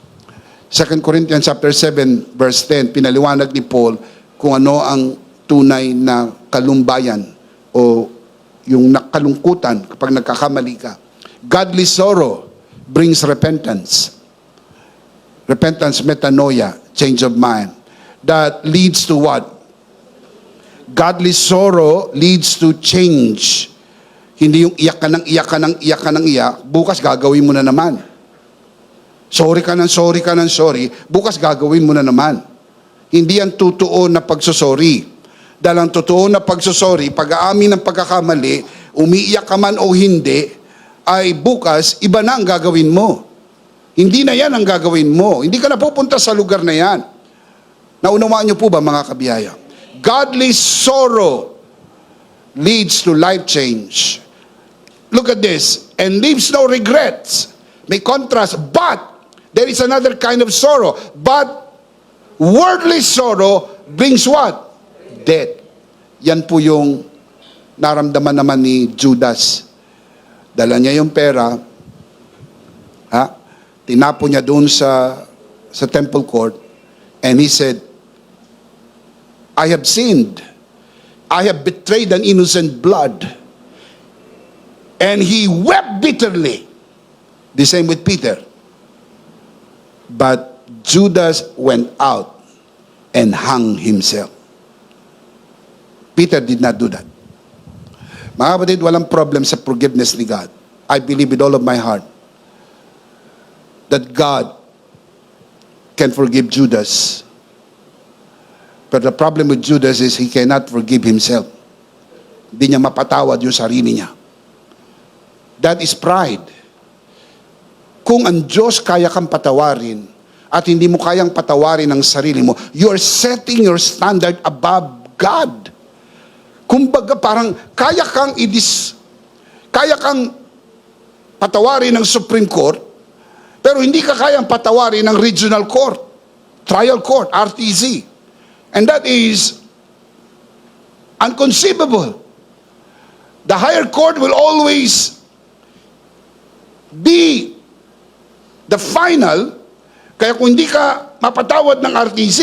2 Corinthians chapter 7, verse 10, pinaliwanag ni Paul kung ano ang tunay na kalumbayan o yung nakalungkutan kapag nagkakamali ka. Godly sorrow brings repentance. Repentance, metanoia, change of mind. That leads to what? Godly sorrow leads to change. Hindi yung iyak ka ng iyak ka ng iyak ka ng iyak, bukas gagawin mo na naman. Sorry ka ng sorry ka ng sorry, bukas gagawin mo na naman. Hindi yan totoo na pagsusori. Dahil ang totoo na pagsusori, pag-aamin ng pagkakamali, umiiyak ka man o hindi, ay bukas, iba na ang gagawin mo. Hindi na yan ang gagawin mo. Hindi ka na pupunta sa lugar na yan. Naunawaan niyo po ba mga kabiyaya? Godly sorrow leads to life change. Look at this. And leaves no regrets. May contrast. But, there is another kind of sorrow. But, worldly sorrow brings what? Death. Yan po yung naramdaman naman ni Judas. Dala niya yung pera. Tinapo niya doon sa temple court. And he said, I have sinned. I have betrayed an innocent blood. And he wept bitterly. The same with Peter. But Judas went out and hung himself. Peter did not do that. Mga kapatid, walang problem sa forgiveness ni God. I believe with all of my heart that God can forgive Judas. But the problem with Judas is he cannot forgive himself. Hindi niya mapatawad yung sarili niya. That is pride. Kung ang Diyos kaya kang patawarin at hindi mo kayang patawarin ang sarili mo, you are setting your standard above God. Kumbaga parang kaya kang patawarin ng Supreme Court, pero hindi ka kayang patawarin ng Regional Court, Trial Court, RTC. And that is unconceivable. The higher court will always be the final. Kaya kung hindi ka mapatawad ng RTC,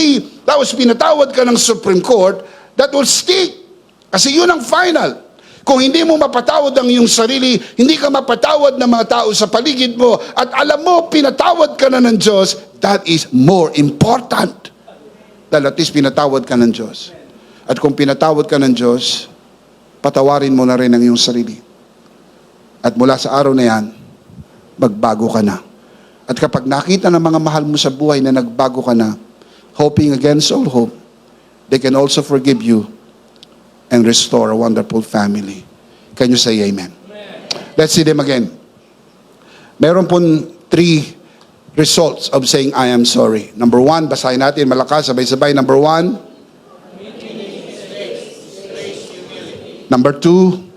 tapos pinatawad ka ng Supreme Court, that will stick. Kasi yun ang final. Kung hindi mo mapatawad ang iyong sarili, hindi ka mapatawad ng mga tao sa paligid mo, at alam mo, pinatawad ka na ng Diyos, that is more important. Dahil at least pinatawad ka ng Diyos. At kung pinatawad ka ng Diyos, patawarin mo na rin ang iyong sarili. At mula sa araw na yan, magbago ka na. At kapag nakita ng mga mahal mo sa buhay na nagbago ka na, hoping against all hope, they can also forgive you and restore a wonderful family. Can you say amen? Amen. Let's see them again. Meron pong 3 results of saying, I am sorry. Number 1, basahin natin malakas, sabay-sabay. Number 1. Number 2.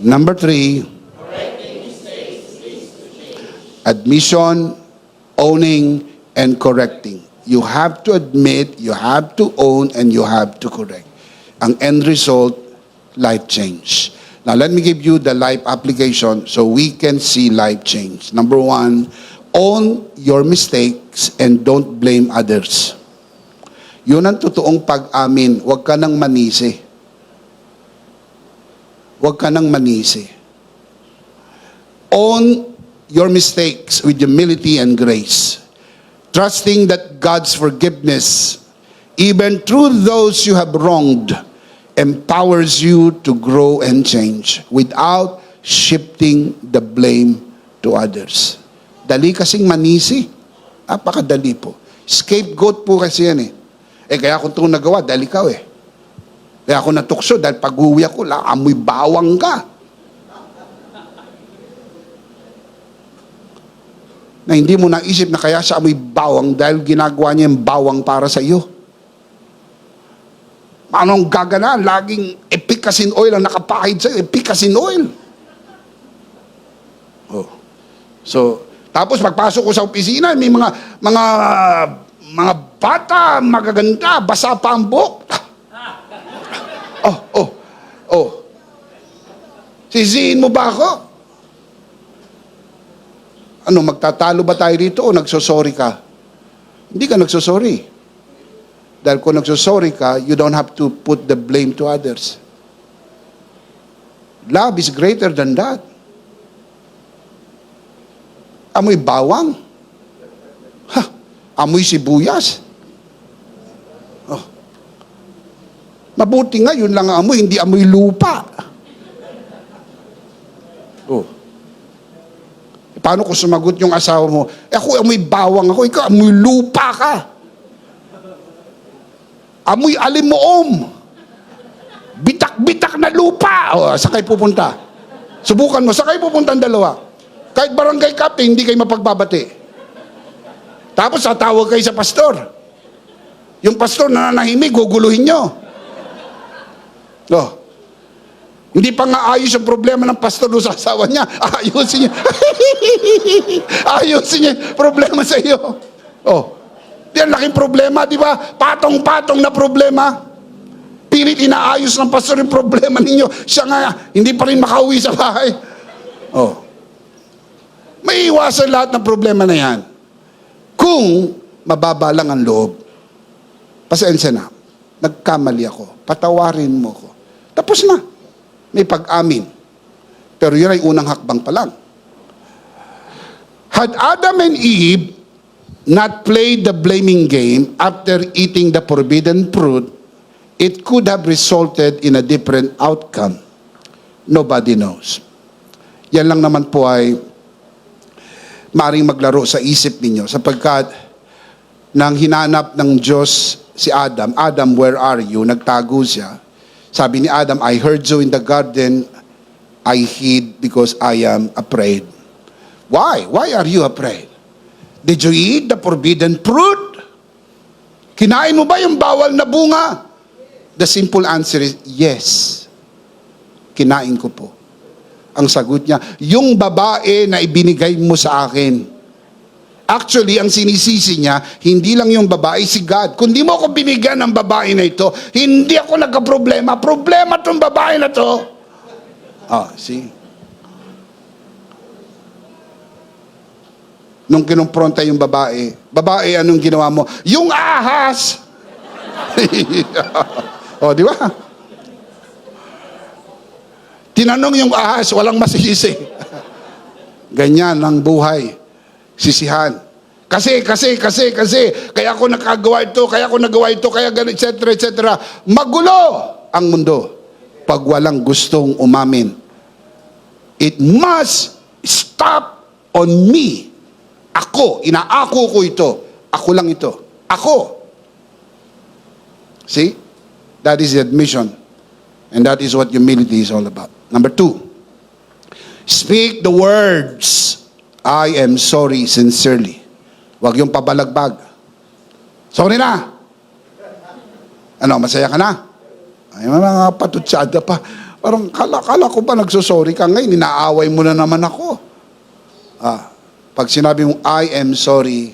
Number 3. Admission, owning, and correcting. You have to admit, you have to own, and you have to correct. Ang end result, life change. Now, let me give you the life application so we can see life change. Number 1, own your mistakes and don't blame others. Yun ang totoong pag-amin. Huwag ka nang manisi. Huwag ka nang manisi. Own your mistakes with humility and grace. Trusting that God's forgiveness, even through those you have wronged, empowers you to grow and change without shifting the blame to others. Dali kasing manisi. Napakadali po. Scapegoat po kasi yan eh. Kaya ako itong nagawa dahil ikaw eh. Kaya ako natukso dahil pag-uwi ako, amoy bawang ka. Na hindi mo naisip na kaya siya amoy bawang dahil ginagawa niya yung bawang para sa iyo. Anong gagana? Laging epicacin oil ang nakapahid sa'yo. Epicacin oil. Oh. So, tapos pagpasok ko sa opisina, may mga bata, magaganda, basa pa ang buhok. Oh. Sisihin mo ba ako? Ano, magtatalo ba tayo dito o nagsosorry ka? Hindi ka nagsosorry. Dahil kung nagsosorry ka, you don't have to put the blame to others. Love is greater than that. Amoy bawang. Amoy sibuyas. Oh. Mabuti nga, yun lang ang amoy, hindi amoy lupa. Oh. Paano kung sumagot yung asawa mo, ako amoy bawang ako, ikaw amoy lupa ka. Amoy alimoom. Bitak-bitak na lupa. O, sakay pupunta. Subukan mo, sakay pupunta ang dalawa. Kahit barangay captain, hindi kayo mapagbabati. Tapos tatawag kayo sa pastor. Yung pastor nananahimik, guguluhin nyo. Oh. Hindi pa nga ayos yung problema ng pastor doon sa asawa niya. Ayusin niya. Ayusin niya problema sa iyo. Oh. Yan, laking problema, di ba? Patong-patong na problema. Pilit inaayos ng pastor yung problema ninyo. Siya nga, hindi pa rin makauwi sa bahay. Oh. May iwasan lahat ng problema na yan. Kung mababa lang ang loob. pasensya na. Nagkamali ako. Patawarin mo ko. Tapos na. May pag-amin. Pero yun ay unang hakbang pa lang. Had Adam and Eve not played the blaming game after eating the forbidden fruit, it could have resulted in a different outcome. Nobody knows. Yan lang naman po ay maaring maglaro sa isip ninyo sapagkat nang hinanap ng Diyos si Adam, Adam, where are you? Nagtago siya. Sabi ni Adam, I heard you in the garden. I hid because I am afraid. Why? Why are you afraid? Did you eat the forbidden fruit? Kinain mo ba yung bawal na bunga? The simple answer is, yes. Kinain ko po. Ang sagot niya, yung babae na ibinigay mo sa akin. Actually, ang sinisisi niya, hindi lang yung babae, si God. Kung di mo ako binigyan ng babae na ito, hindi ako nagka-problema. Problema tong babae na to. See? Nung kinumpronta yung babae, anong ginawa mo? Yung ahas! Di ba? Tinanong yung ahas, walang masisisi. Ganyan ang buhay. Sisihan. Kasi, kaya ako nakagawa ito, kaya ako nagawa ito, kaya ganun, etc. Magulo ang mundo pag walang gustong umamin. It must stop on me. Ako, inaako ko ito. Ako lang ito. Ako. See? That is the admission. And that is what humility is all about. Number 2, speak the words, I am sorry sincerely. Huwag yung pabalagbag. Sorry na. Ano, masaya ka na? Ay, mga patutsada pa. Parang kala ko pa nagsusorry ka ngayon, inaaway mo na naman ako. Pag sinabi mong, I am sorry,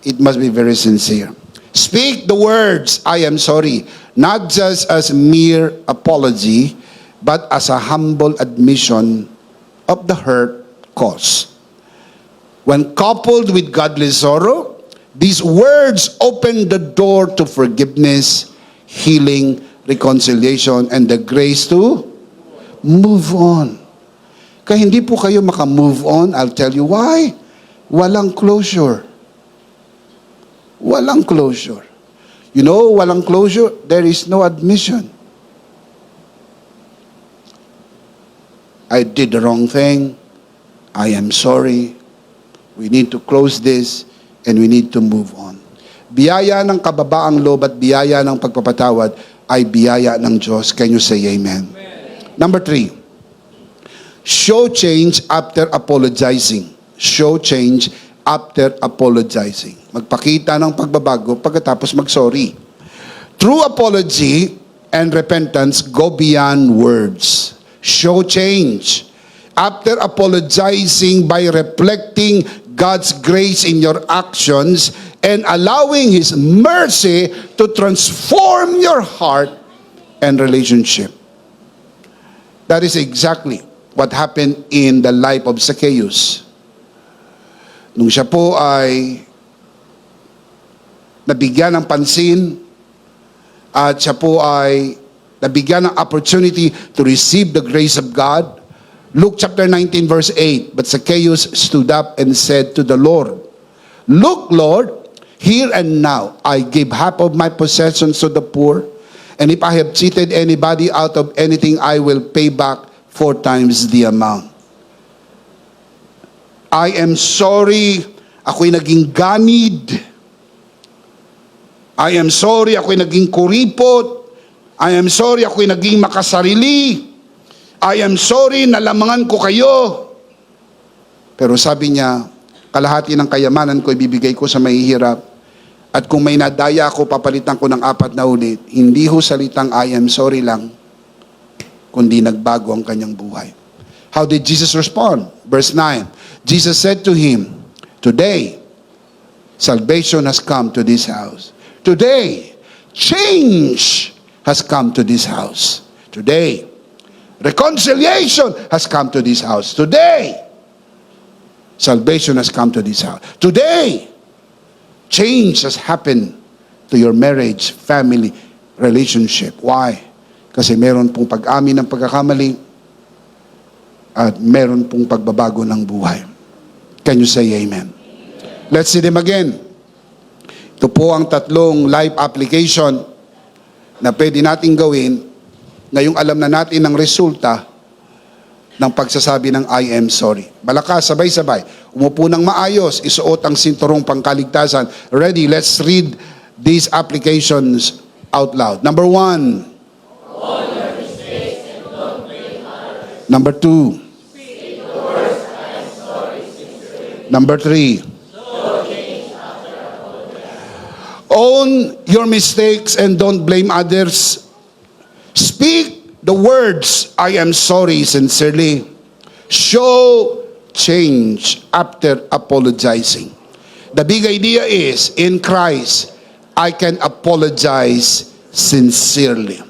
it must be very sincere. Speak the words, I am sorry, not just as mere apology, but as a humble admission of the hurt caused. When coupled with godly sorrow, these words open the door to forgiveness, healing, reconciliation, and the grace to move on. Kaya hindi po kayo maka-move on, I'll tell you why. Walang closure. Walang closure. You know, walang closure, there is no admission. I did the wrong thing. I am sorry. We need to close this and we need to move on. Biyaya ng kababaang loob at biyaya ng pagpapatawad ay biyaya ng Diyos. Can you say amen? Number 3, show change after apologizing. Show change after apologizing. Magpakita ng pagbabago pagkatapos mag-sorry. True apology and repentance go beyond words. Show change after apologizing by reflecting God's grace in your actions and allowing His mercy to transform your heart and relationship. That is exactly what happened in the life of Zacchaeus. Nung siya po ay nabigyan ng pansin at siya po ay nabigyan ng opportunity to receive the grace of God. Luke chapter 19 verse 8, but Zacchaeus stood up and said to the Lord, Look, Lord, here and now I give half of my possessions to the poor, and if I have cheated anybody out of anything, I will pay back 4 times the amount. I am sorry, ako'y naging ganid. I am sorry, ako'y naging kuripot. I am sorry, ako'y naging makasarili. I am sorry, nalamangan ko kayo. Pero sabi niya, kalahati ng kayamanan ko ibibigay ko sa mahihirap. At kung may nadaya ako, papalitan ko ng 4 na ulit. Hindi ho salitang I am sorry lang, kundi nagbago ang kanyang buhay. How did Jesus respond? Verse 9, Jesus said to him, Today, salvation has come to this house. Today, change has come to this house. Today, reconciliation has come to this house. Today, salvation has come to this house. Today, change has happened to your marriage, family, relationship. Why? Kasi meron pong pag-amin ng pagkakamali at meron pong pagbabago ng buhay. Can you say amen? Let's see them again. Ito po ang tatlong life application na pwede nating gawin ngayong alam na natin ang resulta ng pagsasabi ng I am sorry. Malakas, sabay-sabay. Umupo ng maayos, isuot ang sinturong pangkaligtasan. Ready, let's read these applications out loud. Number 1. Number 2. Number 3. Own your mistakes and don't blame others. Speak the words, I am sorry, sincerely. Show change after apologizing. The big idea is, in Christ, I can apologize sincerely.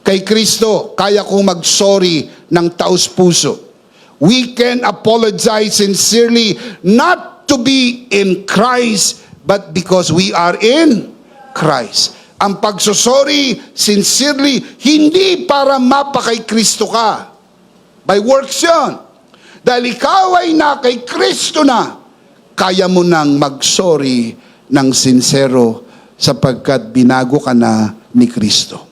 Kay Kristo, kaya kong mag-sorry ng taos-puso. We can apologize sincerely, not to be in Christ, but because we are in Christ. Ang pagsusori, sincerely, hindi para mapakay Kristo ka. By works yun. Dahil ikaw ay na kay Kristo na, kaya mo nang magsorry ng sincero sapagkat binago ka na ni Kristo.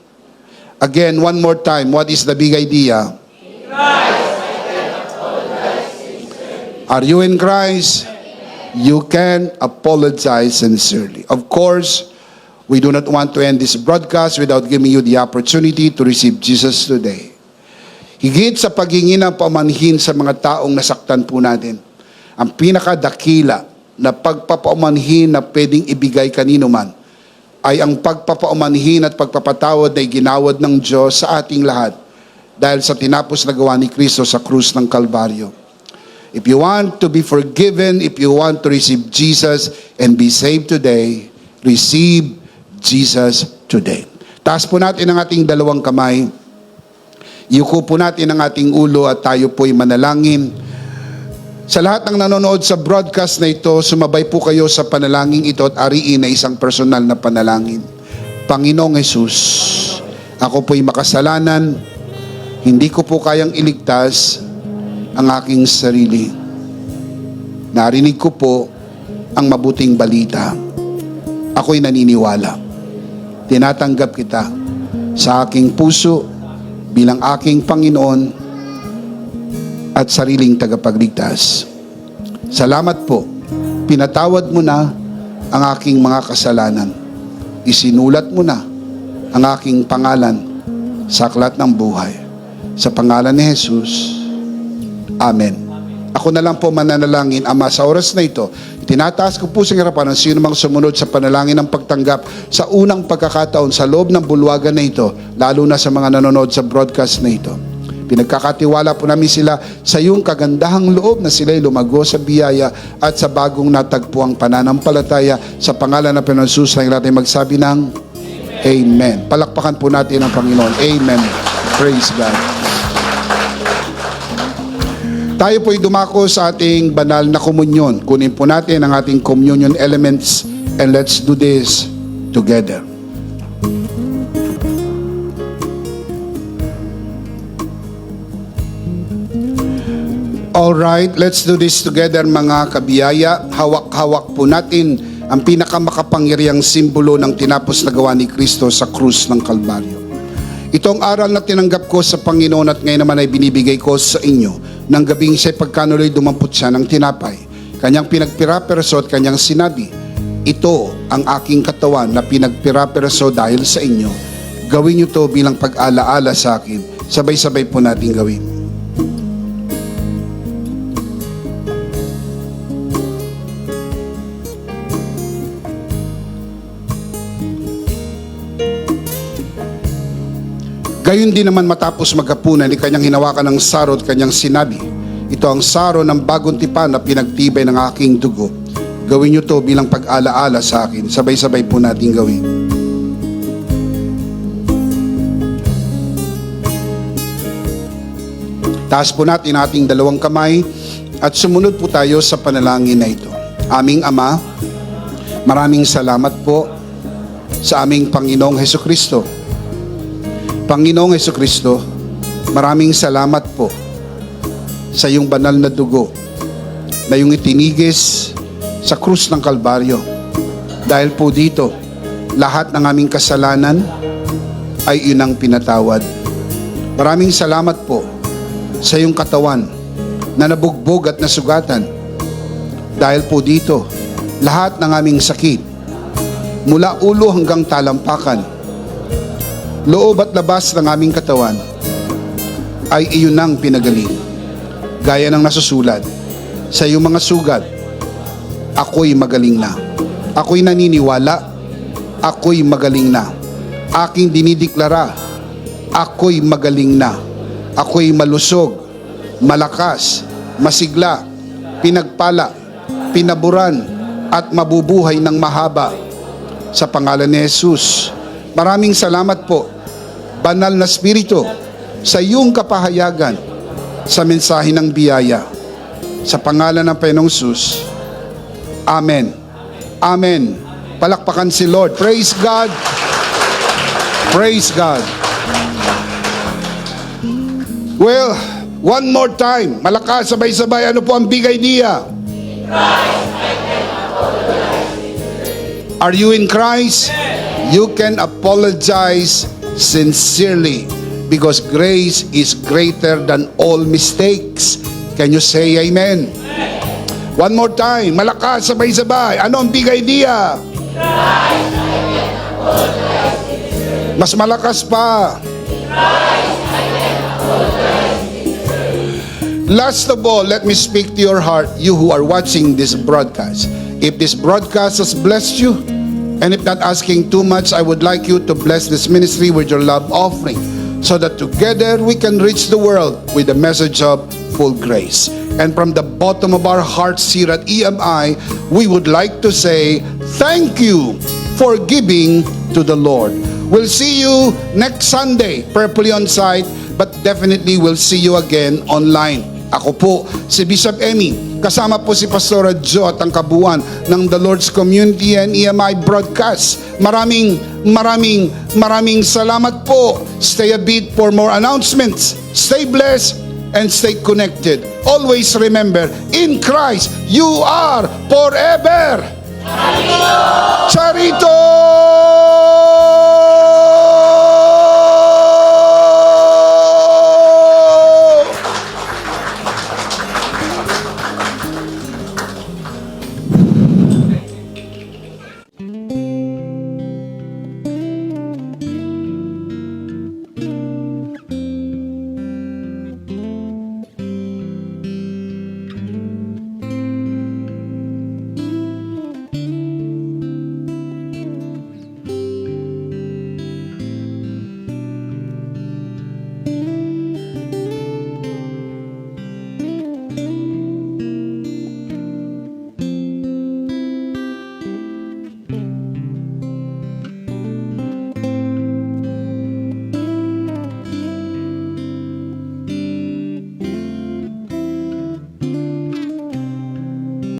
Again, one more time, what is the big idea? In Christ, I can apologize sincerely. Are you in Christ? You can apologize sincerely. Of course, we do not want to end this broadcast without giving you the opportunity to receive Jesus today. Higit sa paghingi ng pamanhin sa mga taong nasaktan po natin, ang pinakadakila na pagpapaumanhin na pwedeng ibigay kanino man ay ang pagpapaumanhin at pagpapatawad na ginawad ng Diyos sa ating lahat dahil sa tinapos na gawa ni Kristo sa krus ng Kalbaryo. If you want to be forgiven, if you want to receive Jesus and be saved today, receive Jesus today. Taas po natin ang ating dalawang kamay. Yuko po natin ang ating ulo at tayo po'y manalangin. Sa lahat ng nanonood sa broadcast na ito, sumabay po kayo sa panalangin ito at ariin na isang personal na panalangin. Panginoong Hesus, ako po'y makasalanan, hindi ko po kayang iligtas ang aking sarili. Narinig ko po ang mabuting balita. Ako'y naniniwala. Tinatanggap kita sa aking puso bilang aking Panginoon at sariling tagapagligtas. Salamat po. Pinatawad mo na ang aking mga kasalanan. Isinulat mo na ang aking pangalan sa aklat ng buhay. Sa pangalan ni Jesus. Amen. Ako na lang po mananalangin, Ama, sa oras na ito, tinataas ko po sa harapan ng sino mang sumunod sa panalangin ng pagtanggap sa unang pagkakataon sa loob ng bulwagan na ito, lalo na sa mga nanonood sa broadcast na ito. Pinagkakatiwala po namin sila sa iyong kagandahang loob na sila'y lumago sa biyaya at sa bagong natagpuang pananampalataya sa pangalan ng Panginoon Jesus na natin magsabi ng Amen. Palakpakan po natin ang Panginoon. Amen. Praise God. Tayo po'y dumako sa ating banal na komunyon. Kunin po natin ang ating communion elements and let's do this together. Alright, let's do this together mga kabiyaya. Hawak-hawak po natin ang pinakamakapangyarihang simbolo ng tinapos na gawa ni Kristo sa krus ng Kalbaryo. Itong aral na tinanggap ko sa Panginoon at ngayon naman ay binibigay ko sa inyo. Nang gabing siya'y pagkanuloy dumampot siya ng tinapay. Kanyang pinagpira-peraso at kanyang sinabi, ito ang aking katawan na pinagpira-peraso dahil sa inyo. Gawin niyo to bilang pag-alaala sa akin. Sabay-sabay po natin gawin. Gayon din naman matapos maghapunan, kanyang hinawakan ng saro at kanyang sinabi, ito ang saro ng bagong tipan na pinagtibay ng aking dugo. Gawin niyo to bilang pag-alaala sa akin. Sabay-sabay po natin gawin. Taas po natin ating dalawang kamay at sumunod po tayo sa panalangin na ito. Aming Ama, maraming salamat po sa aming Panginoong Hesukristo. Panginoong Hesukristo, maraming salamat po sa iyong banal na dugo na iyong itinigis sa krus ng Kalbaryo. Dahil po dito, lahat ng aming kasalanan ay iyong pinatawad. Maraming salamat po sa iyong katawan na nabugbog at nasugatan. Dahil po dito, lahat ng aming sakit, mula ulo hanggang talampakan, loob at labas ng aming katawan, ay iyon ang pinagaling. Gaya ng nasusulat, sa iyong mga sugat, ako'y magaling na. Ako'y naniniwala, ako'y magaling na. Aking dinideklara, ako'y magaling na. Ako'y malusog, malakas, masigla, pinagpala, pinaburan, at mabubuhay ng mahaba. Sa pangalan ni Jesus, maraming salamat po, Banal na Espiritu, sa iyong kapahayagan sa mensahe ng biyaya. Sa pangalan ng Panginoong Jesus, Amen. Amen. Palakpakan si Lord. Praise God. Praise God. Well, one more time. Malakas, sabay-sabay. Ano po ang big idea? Are you in Christ? You can apologize sincerely because grace is greater than all mistakes. Can you say amen? One more time. Malakas, sabay-sabay. Ano ang big idea? Mas malakas pa. Last of all, let me speak to your heart, you who are watching this broadcast. If this broadcast has blessed you, and if not asking too much, I would like you to bless this ministry with your love offering, so that together we can reach the world with the message of full grace. And from the bottom of our hearts here at EMI, we would like to say, thank you for giving to the Lord. We'll see you next Sunday, prayerfully on site, but definitely we'll see you again online. Ako po, si Bishop Emmy. Kasama po si Pastora Jo at ang kabuuan ng The Lord's Community and EMI broadcast. Maraming salamat po. Stay a bit for more announcements. Stay blessed and stay connected. Always remember, in Christ, you are forever. Charito!